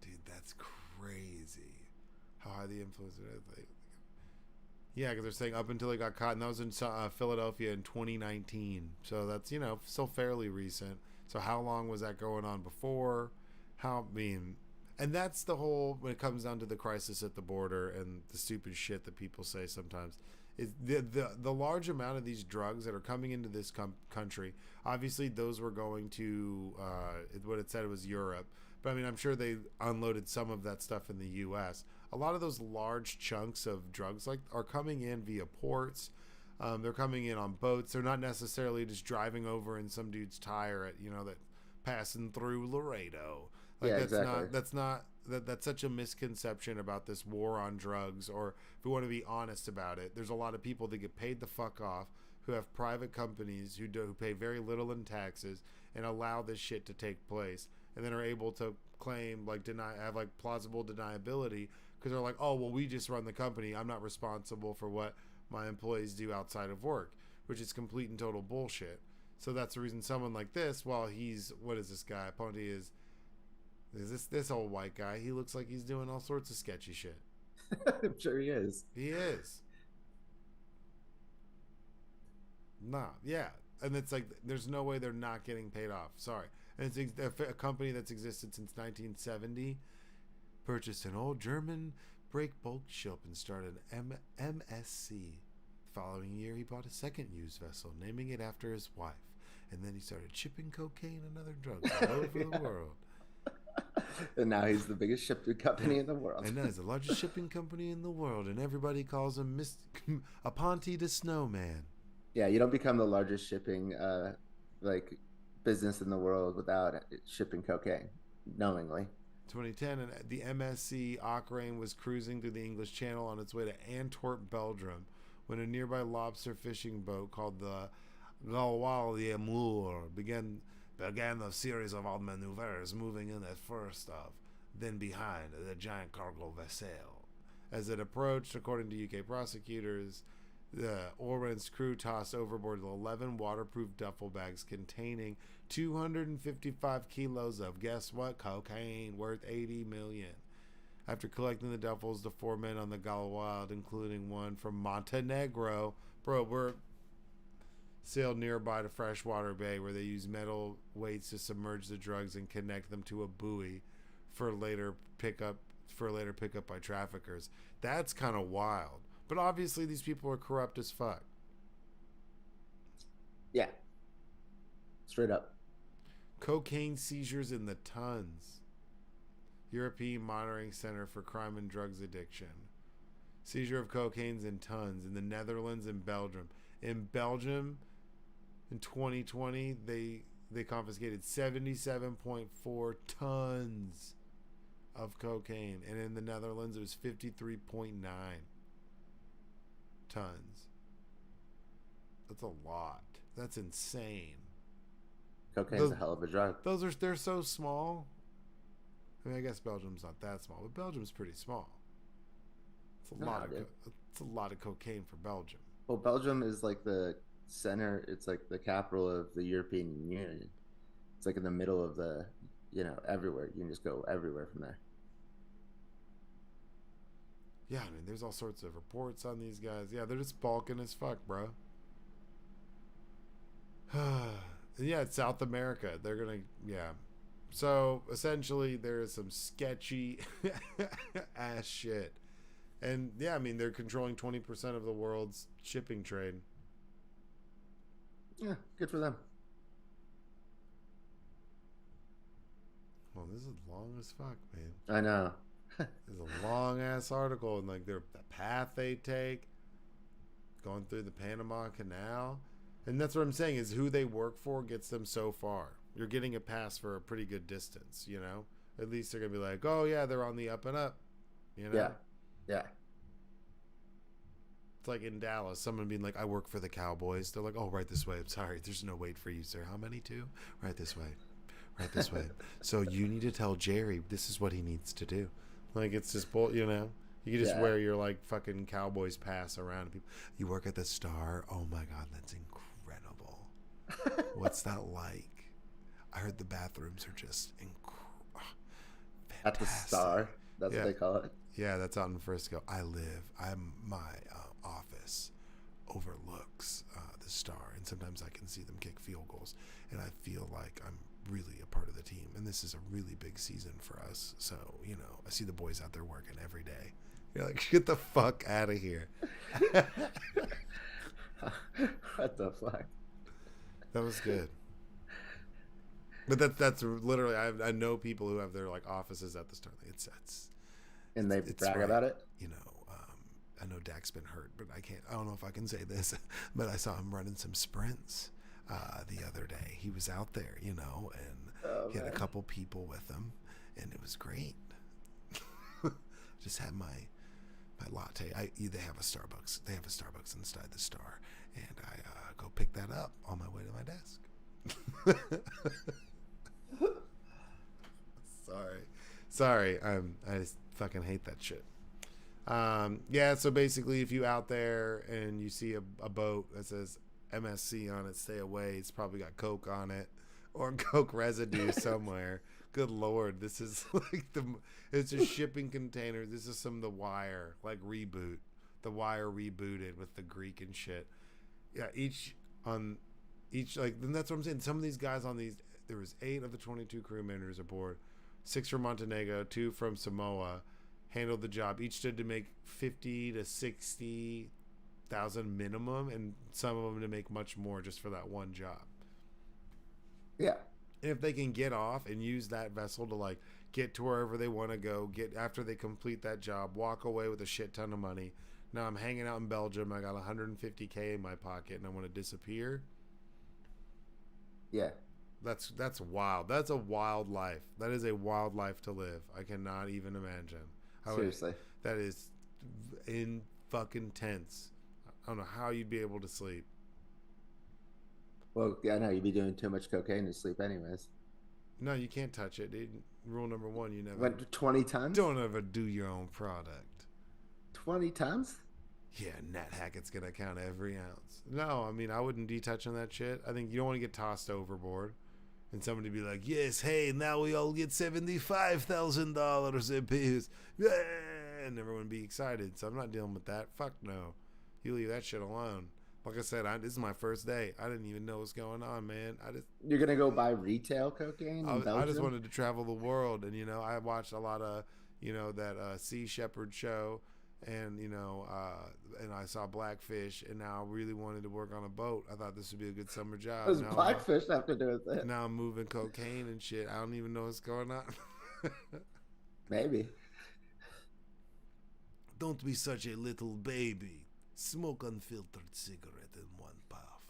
Dude, that's crazy. How high the influence is. Like, yeah, because they're saying up until he got caught, and that was in Philadelphia in 2019. So that's still fairly recent. So how long was that going on before? And that's the whole, when it comes down to the crisis at the border and the stupid shit that people say sometimes, is the large amount of these drugs that are coming into this country. Obviously, those were going to what it said was Europe, but I mean, I'm sure they unloaded some of that stuff in the U.S. A lot of those large chunks of drugs are coming in via ports. They're coming in on boats. They're not necessarily just driving over in some dude's tire at that passing through Laredo. Like, yeah, exactly. That's such a misconception about this war on drugs. Or if we want to be honest about it, there's a lot of people that get paid the fuck off, who have private companies who pay very little in taxes and allow this shit to take place, and then are able to claim have plausible deniability, because they're like, oh well, we just run the company. I'm not responsible for what my employees do outside of work, which is complete and total bullshit. So that's the reason someone like this, while he's, what is this guy? Ponte is this old white guy. He looks like he's doing all sorts of sketchy shit. I'm sure he is. He is. Nah, yeah. And it's like, there's no way they're not getting paid off. Sorry. And it's a company that's existed since 1970, purchased an old German brake bulk ship and started an MSC. The following year, he bought a second used vessel, naming it after his wife. And then he started shipping cocaine and other drugs all over the world. And now he's the biggest shipping company in the world. And now he's the largest shipping company in the world, and everybody calls him a Ponte the Snowman. Yeah, you don't become the largest shipping business in the world without shipping cocaine knowingly. 2010, and the MSC Ocrane was cruising through the English Channel on its way to Antwerp, Belgium, when a nearby lobster fishing boat called the Galwal de Amour began the series of odd maneuvers, moving in at first of, then behind the giant cargo vessel. As it approached, according to UK prosecutors, the Oran's crew tossed overboard 11 waterproof duffel bags containing 255 kilos of, guess what, cocaine worth 80 million. After collecting the duffels, the 4 men on the Galwad, including one from Montenegro, sailed nearby to Freshwater Bay, where they used metal weights to submerge the drugs and connect them to a buoy for later pickup by traffickers. That's kind of wild. But obviously these people are corrupt as fuck. Yeah. Straight up. Cocaine seizures in the tons. European Monitoring Center for Crime and Drugs Addiction. Seizure of cocaine's in tons in the Netherlands and Belgium. In Belgium, in 2020, they confiscated 77.4 tons of cocaine. And in the Netherlands, it was 53.9 tons. That's a lot. That's insane. Cocaine's a hell of a drug. They're so small. I mean, I guess Belgium's not that small, but Belgium's pretty small. It's a lot of cocaine for Belgium. Well, Belgium is like the center. It's like the capital of the European Union. It's like in the middle of the, everywhere. You can just go everywhere from there. Yeah, I mean, there's all sorts of reports on these guys. Yeah, they're just balking as fuck, bro. Yeah, it's South America. They're gonna, yeah. So essentially, there is some sketchy ass shit, and yeah, I mean, they're controlling 20% of the world's shipping trade. Yeah, good for them. Well, this is long as fuck, man. I know. It's a long ass article, and like the path they take, going through the Panama Canal, and that's what I'm saying is who they work for gets them so far. You're getting a pass for a pretty good distance, you know. At least they're gonna be like, oh yeah, they're on the up and up, you know. Yeah, yeah. It's like in Dallas, someone being like, I work for the Cowboys. They're like, oh, right this way. I'm sorry, there's no wait for you, sir. How many? Two? Right this way. Right this way. So you need to tell Jerry this is what he needs to do. Like, it's just you know. You can just wear your like fucking Cowboys pass around. People, you work at the Star. Oh my God, that's incredible. What's that like? I heard the bathrooms are just fantastic. At the Star. That's what they call it. Yeah, that's out in Frisco. My office overlooks the Star, and sometimes I can see them kick field goals, and I feel like I'm really a part of the team, and this is a really big season for us. So, you know, I see the boys out there working every day. You're like, get the fuck out of here. What the fuck? That was good. But that's literally, I know people who have their like offices at the Star. And they brag about it. You know, I know Dak's been hurt, but I don't know if I can say this, but I saw him running some sprints the other day. He was out there, you know, and he had a couple people with him, and it was great. Just had my latte. They have a Starbucks. They have a Starbucks inside the Star, and I go pick that up on my way to my desk. Sorry. I just fucking hate that shit. Yeah. So basically, if you out there and you see a boat that says MSC on it, stay away. It's probably got Coke on it or Coke residue somewhere. Good Lord, this is like it's a shipping container. This is some of The Wire, like reboot. The Wire rebooted with the Greek and shit. Yeah, each like, and that's what I'm saying. Some of these guys on these, there was 8 of the 22 crew members aboard, 6 from Montenegro, 2 from Samoa, handled the job. Each stood to make 50 to 60,000 minimum, and some of them to make much more just for that one job. Yeah. And if they can get off and use that vessel to like get to wherever they want to go, get after they complete that job, walk away with a shit ton of money. Now I'm hanging out in Belgium. I got 150K in my pocket, and I want to disappear. Yeah. That's wild. That's a wild life. That is a wild life to live. I cannot even imagine. Seriously. That is in fucking tense. I don't know how you'd be able to sleep. Well, yeah, no, you'd be doing too much cocaine to sleep anyways. No, you can't touch it, dude. Rule number 1, you never went to 20 tons. Don't ever do your own product. 20 tons? Yeah, Nat Hackett's gonna count every ounce. No, I mean, I wouldn't be touching that shit. I think you don't want to get tossed overboard and somebody be like, yes, hey, now we all get $75,000 apiece. Yeah, and everyone be excited. So I'm not dealing with that. Fuck no. You leave that shit alone. Like I said, this is my first day. I didn't even know what's going on, man. You're gonna go buy retail cocaine in Belgium? I just wanted to travel the world, and you know, I watched a lot of, you know, that Sea Shepherd show, and you know, and I saw Blackfish, and now I really wanted to work on a boat. I thought this would be a good summer job. What does Blackfish have to do with it? Now I'm moving cocaine and shit. I don't even know what's going on. Maybe. Don't be such a little baby. Smoke unfiltered cigarette in one puff.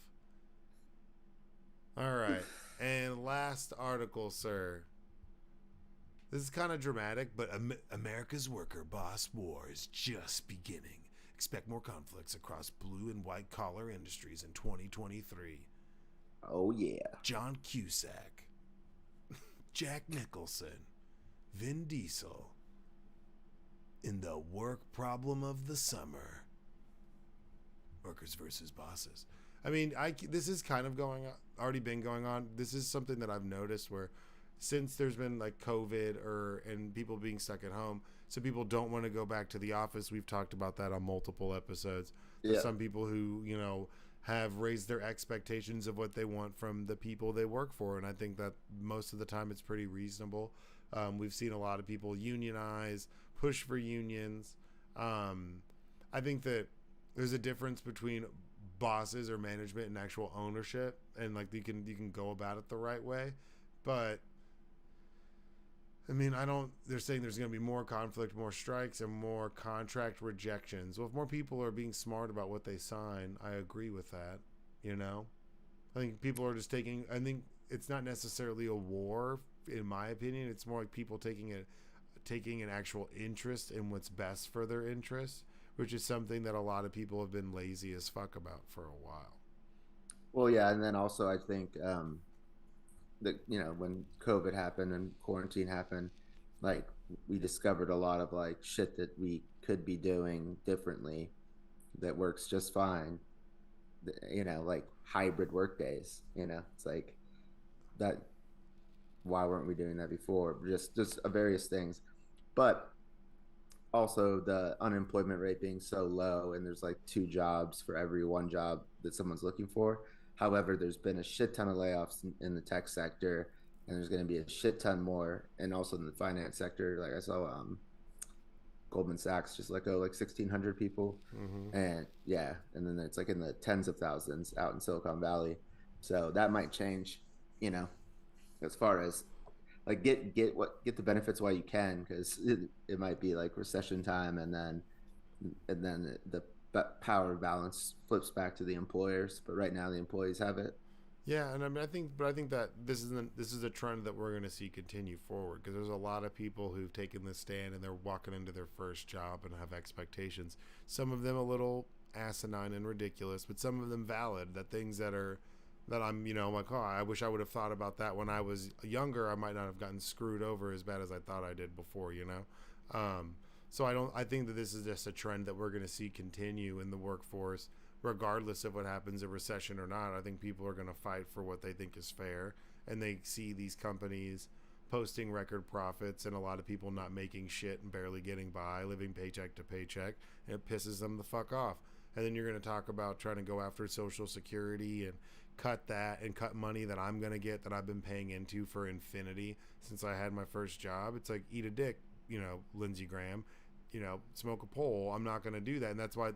All right. And last article, sir. This is kind of dramatic, but America's worker boss war is just beginning. Expect more conflicts across blue and white collar industries in 2023. Oh, yeah. John Cusack, Jack Nicholson, Vin Diesel in the work problem of the summer. Workers versus bosses. I mean, this is kind of already been going on. This is something that I've noticed where since there's been like COVID and people being stuck at home, so people don't want to go back to the office. We've talked about that on multiple episodes. There's some people who, have raised their expectations of what they want from the people they work for, and I think that most of the time it's pretty reasonable. We've seen a lot of people unionize, push for unions. I think that there's a difference between bosses or management and actual ownership, and like you can go about it the right way. But I mean, they're saying there's going to be more conflict, more strikes, and more contract rejections. Well, if more people are being smart about what they sign, I agree with that. I think people are just I think it's not necessarily a war, in my opinion. It's more like people taking an actual interest in what's best for their interests, which is something that a lot of people have been lazy as fuck about for a while. Well, yeah, and then also I think that when COVID happened and quarantine happened, like we discovered a lot of like shit that we could be doing differently that works just fine. Like hybrid work days. It's like that. Why weren't we doing that before? Just various things, but also the unemployment rate being so low, and there's like 2 jobs for every 1 job that someone's looking for. However, there's been a shit ton of layoffs in the tech sector, and there's going to be a shit ton more, and also in the finance sector. Like I saw, Goldman Sachs just let go like 1,600 people, and and then it's like in the tens of thousands out in Silicon Valley. So that might change, as far as like get the benefits while you can, because it might be like recession time, and then the power balance flips back to the employers. But right now the employees have it. Yeah, and I mean, I think that this is a trend that we're going to see continue forward, because there's a lot of people who've taken this stand and they're walking into their first job and have expectations. Some of them a little asinine and ridiculous, but some of them valid. That things that I'm, like, oh, I wish I would have thought about that when I was younger. I might not have gotten screwed over as bad as I thought I did before, So I think that this is just a trend that we're going to see continue in the workforce, regardless of what happens, a recession or not. I think people are going to fight for what they think is fair, and they see these companies posting record profits and a lot of people not making shit and barely getting by, living paycheck to paycheck, and it pisses them the fuck off. And then you're going to talk about trying to go after Social Security and cut that and cut money that I'm going to get that I've been paying into for infinity since I had my first job. It's like, eat a dick, Lindsey Graham. Smoke a pole. I'm not going to do that. And that's what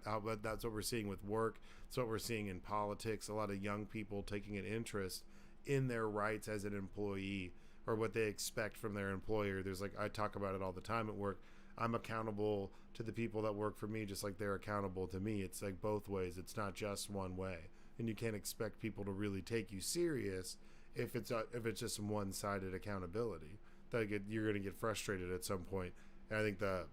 we're seeing with work. It's what we're seeing in politics. A lot of young people taking an interest in their rights as an employee, or what they expect from their employer. There's like, I talk about it all the time at work. I'm accountable to the people that work for me, just like they're accountable to me. It's like both ways. It's not just one way. And you can't expect people to really take you serious if it's just one-sided accountability. You're going to get frustrated at some point. And I think the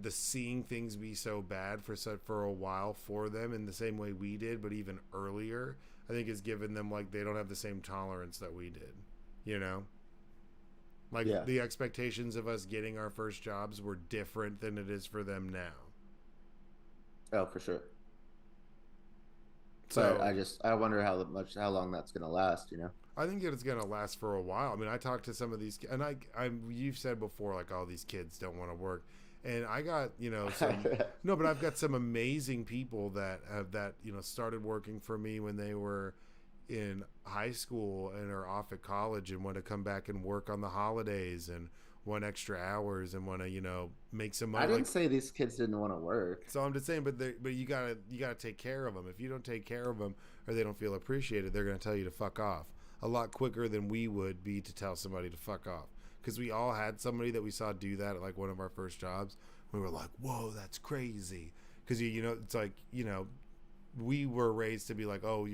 seeing things be so bad for a while for them in the same way we did, but even earlier, I think has given them, like, they don't have the same tolerance that we did, the expectations of us getting our first jobs were different than it is for them now. Oh, for sure. So I wonder how long that's going to last, I think it's going to last for a while. I mean, I talked to some of these, and you've said before, like, all these kids don't want to work. And I got, but I've got some amazing people that started working for me when they were in high school and are off at college and want to come back and work on the holidays and want extra hours and want to, make some money. I didn't say these kids didn't want to work. So I'm just saying, but you gotta take care of them. If you don't take care of them or they don't feel appreciated, they're going to tell you to fuck off a lot quicker than we would be to tell somebody to fuck off. Because we all had somebody that we saw do that at like one of our first jobs. We were like, whoa, that's crazy. Because, it's like, we were raised to be like, oh,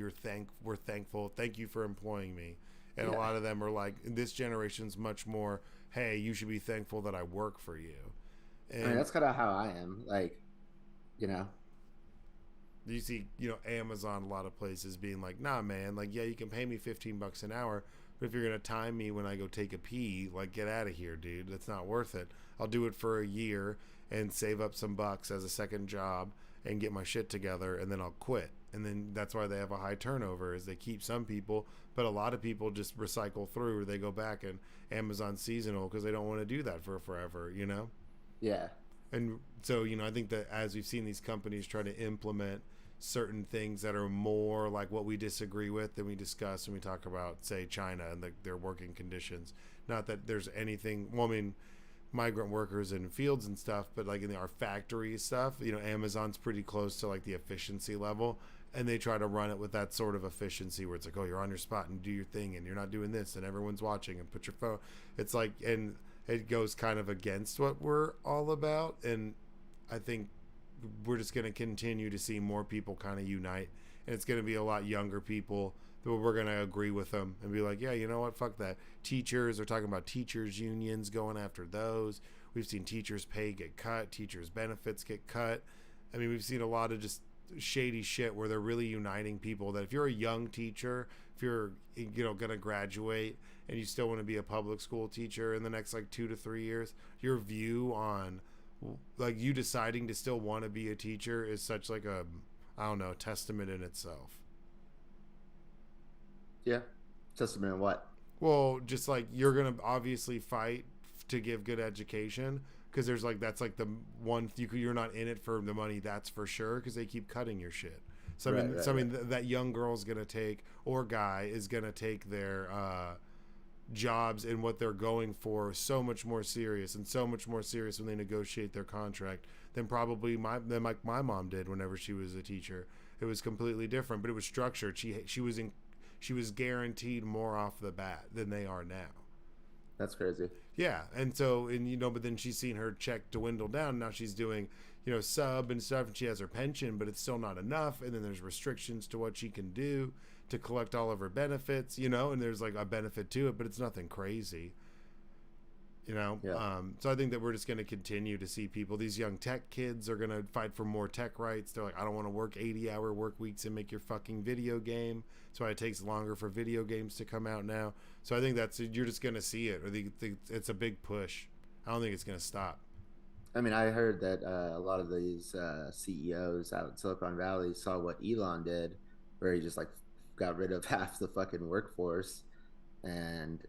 we're thankful. Thank you for employing me. And a lot of them are like, this generation's much more, hey, you should be thankful that I work for you. And I mean, that's kind of how I am. Like, you see, Amazon, a lot of places being like, nah, man, like, yeah, you can pay me $15 an hour, but if you're going to time me when I go take a pee, like, get out of here, dude. That's not worth it. I'll do it for a year and save up some bucks as a second job and get my shit together, and then I'll quit. And then that's why they have a high turnover, is they keep some people, but a lot of people just recycle through, or they go back and Amazon seasonal because they don't want to do that for forever, you know? Yeah. And so, you know, I think that as we've seen these companies try to implement certain things that are more like what we disagree with than we discuss when we talk about, say, China and their working conditions. Not that there's anything, well, I mean, migrant workers in fields and stuff, but like in our factory stuff, you know, Amazon's pretty close to like the efficiency level, and they try to run it with that sort of efficiency where it's like, oh, you're on your spot and do your thing, and you're not doing this, and everyone's watching, and put your phone. It's like, and it goes kind of against what we're all about, and I think we're just going to continue to see more people kind of unite, and it's going to be a lot younger people that we're going to agree with them and be like, yeah, you know what, fuck that. Teachers are talking about teachers unions, going after those. We've seen teachers pay get cut, teachers benefits get cut. I mean, we've seen a lot of just shady shit where they're really uniting people, that if you're a young teacher, if you're, you know, going to graduate and you still want to be a public school teacher in the next like 2 to 3 years, your view on like you deciding to still want to be a teacher is such like a, I don't know, testament in itself. Yeah. Testament in what? Well, just like you're going to obviously fight to give good education, because there's like, that's like the one, you're not in it for the money, that's for sure, because they keep cutting your shit. So I mean, that young girl's going to take, or guy is going to take their jobs and what they're going for so much more serious, and so much more serious when they negotiate their contract than probably my mom did whenever she was a teacher. It was completely different, but it was structured. She was guaranteed more off the bat than they are now. That's crazy. Yeah, and so, and you know, but then she's seen her check dwindle down. Now she's doing, you know, sub and stuff, and she has her pension, but it's still not enough. And then there's restrictions to what she can do to collect all of her benefits, you know, and there's like a benefit to it, but it's nothing crazy, you know. Yeah. So I think that we're just going to continue to see people, these young tech kids are going to fight for more tech rights. They're like, I don't want to work 80-hour work weeks and make your fucking video game. That's why it takes longer for video games to come out now. So I think you're just going to see it, or it's a big push. I don't think it's going to stop. I mean, I heard that a lot of these CEOs out in Silicon Valley saw what Elon did, where he just like got rid of half the fucking workforce, and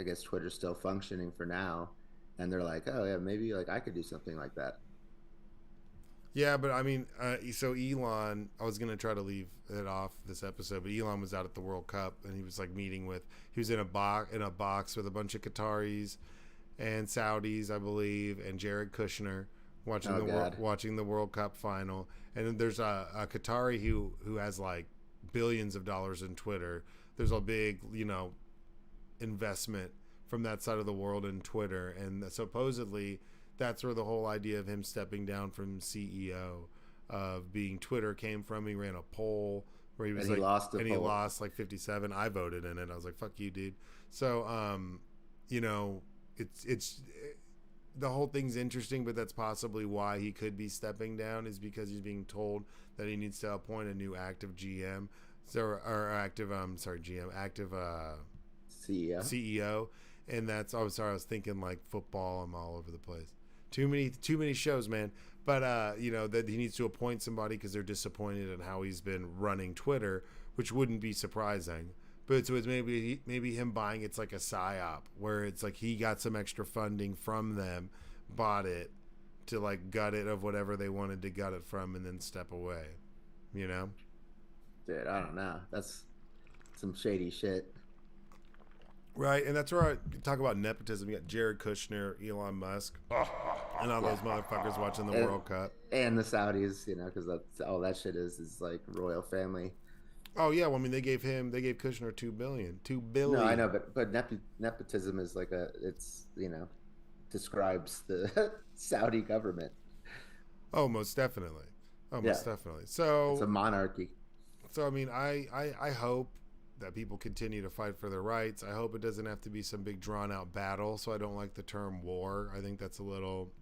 I guess Twitter's still functioning for now, and they're like, oh yeah, maybe like I could do something like that. Yeah, but I mean, so Elon, I was gonna try to leave it off this episode, but Elon was out at the World Cup, and he was like meeting with, he was in a box with a bunch of Qataris and Saudis, I believe, and Jared Kushner watching watching the World Cup final. And then there's a Qatari who has like billions of dollars in Twitter. There's a big, you know, investment from that side of the world in Twitter, and supposedly that's where the whole idea of him stepping down from CEO of being Twitter came from. He ran a poll where he was he lost like 57. I voted in it. I was like, fuck you, dude. So you know, it's the whole thing's interesting, but that's possibly why he could be stepping down, is because he's being told that he needs to appoint a new active GM, active CEO, and that's, oh sorry, I was thinking like football. I'm all over the place. Too many shows, man. But you know, that he needs to appoint somebody because they're disappointed in how he's been running Twitter, which wouldn't be surprising. But so it's maybe him buying, it's like a psyop where it's like he got some extra funding from them, bought it to like gut it of whatever they wanted to gut it from, and then step away. You know? Dude, I don't know. That's some shady shit. Right, and that's where I talk about nepotism. You got Jared Kushner, Elon Musk, and all those motherfuckers watching the World Cup, and the Saudis, you know, because that's all that shit is like royal family. Oh yeah, well I mean they gave Kushner $2 billion. No, I know, but nepotism is like it's, you know, describes the Saudi government. Oh, most definitely. Definitely. So it's a monarchy. So I mean, I hope that people continue to fight for their rights. I hope it doesn't have to be some big drawn out battle. So I don't like the term war. I think that's a little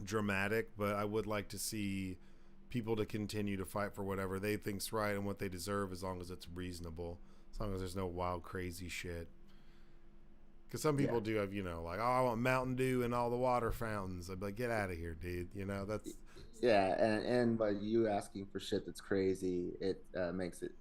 dramatic, but I would like to see people to continue to fight for whatever they think's right and what they deserve, as long as it's reasonable, as long as there's no wild, crazy shit. Because some people do have, like, oh, I want Mountain Dew and all the water fountains. I'd be like, get out of here, dude. That's. Yeah, and by you asking for shit that's crazy, it makes it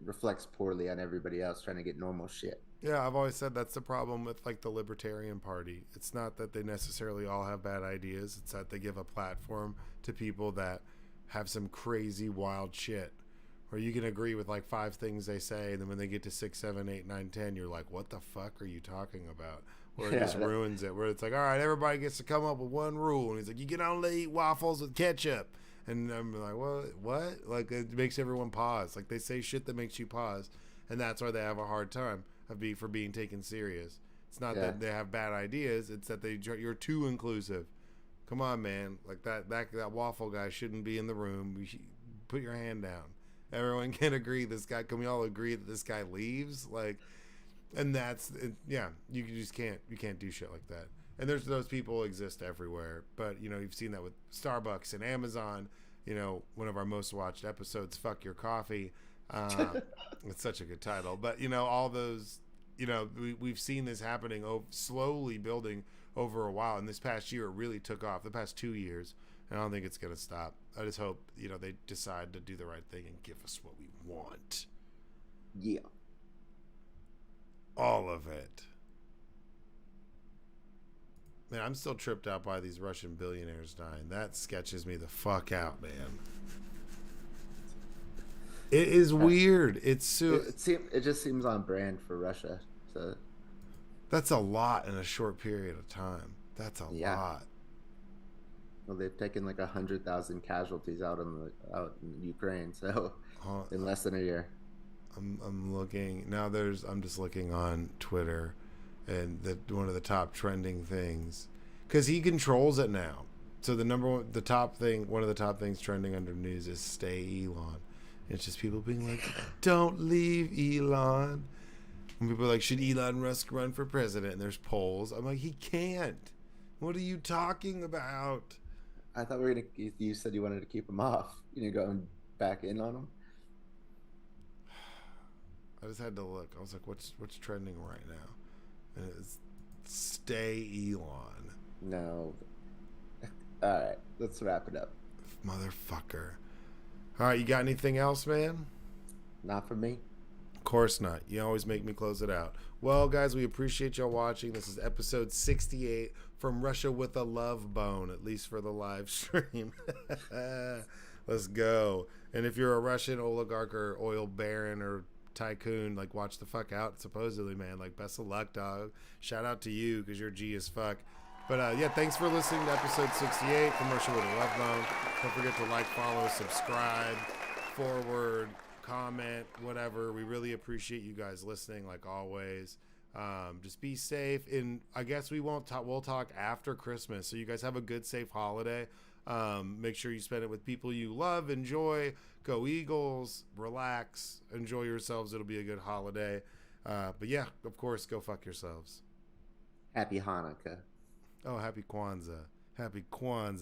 reflects poorly on everybody else trying to get normal shit. Yeah, I've always said that's the problem with like the Libertarian Party. It's not that they necessarily all have bad ideas. It's that they give a platform to people that have some crazy, wild shit. Where you can agree with like 5 things they say, and then when they get to 6, 7, 8, 9, 10, you're like, what the fuck are you talking about? Where it just ruins it. Where it's like, all right, everybody gets to come up with one rule. And he's like, you can only eat waffles with ketchup. And I'm like, well, what? Like, it makes everyone pause. Like, they say shit that makes you pause. And that's why they have a hard time for being taken serious. It's not that they have bad ideas. It's that you're too inclusive. Come on, man. Like, that waffle guy shouldn't be in the room. Put your hand down. Everyone can agree can we all agree that this guy leaves? Like, and that's it, yeah, you can't do shit like that. And those people exist everywhere. But, you've seen that with Starbucks and Amazon. One of our most watched episodes, Fuck Your Coffee. It's such a good title. But, all those, we've seen this happening slowly building over a while. And this past year, it really took off. The past 2 years. And I don't think it's going to stop. I just hope, they decide to do the right thing and give us what we want. Yeah. All of it. Man, I'm still tripped out by these Russian billionaires dying. That sketches me the fuck out, man. It is weird. It just seems on brand for Russia. So that's a lot in a short period of time. That's a lot. Well, they've taken like 100,000 casualties out in Ukraine, so in less than a year. I'm looking now. I'm just looking on Twitter, and one of the top trending things, because he controls it now. So one of the top things trending under news is "Stay Elon." And it's just people being like, "Don't leave Elon." And people are like, "Should Elon Musk run for president?" And there's polls. I'm like, he can't. What are you talking about? I thought you said you wanted to keep him off. Going back in on him. I just had to look. I was like, what's trending right now? And it's "Stay Elon." No. All right, let's wrap it up. Motherfucker. All right, you got anything else, man? Not for me. Of course not. You always make me close it out. Well, guys, we appreciate y'all watching. This is episode 68 from Russia with a Love Bone, at least for the live stream. Let's go. And if you're a Russian oligarch or oil baron or tycoon, like, watch the fuck out, supposedly, man. Like, best of luck, dog. Shout out to you, because you're G as fuck. But, yeah, thanks for listening to episode 68 from Russia with a Love Bone. Don't forget to like, follow, subscribe, forward, comment, whatever. We really appreciate you guys listening, like always. Just be safe, and I guess we'll talk after Christmas, so you guys have a good, safe holiday. Make sure you spend it with people you love. Enjoy. Go Eagles. Relax. Enjoy yourselves. It'll be a good holiday. But yeah, of course, go fuck yourselves. Happy Hanukkah. Oh, happy Kwanzaa. Happy Kwanzaa.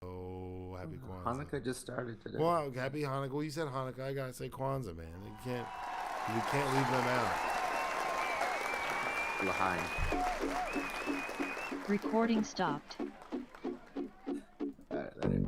Oh, happy Kwanzaa. Hanukkah just started today. Well, happy Hanukkah. Well, you said Hanukkah. I gotta say Kwanzaa, man. You can't leave them out. L'chaim. Recording stopped. All right, later.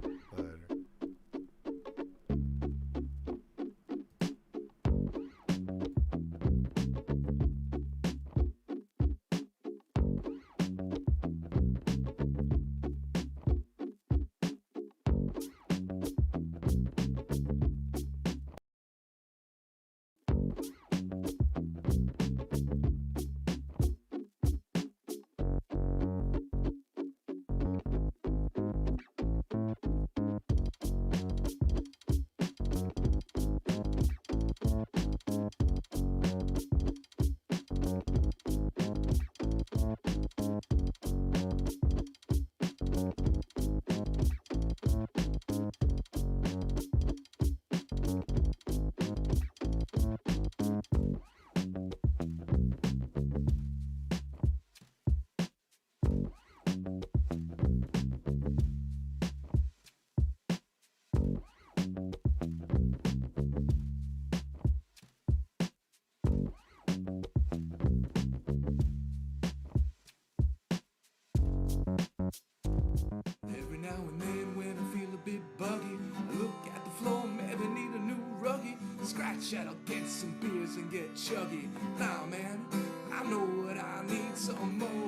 Right, chat, I'll get some beers and get chuggy. Nah, man, I know what I need, some more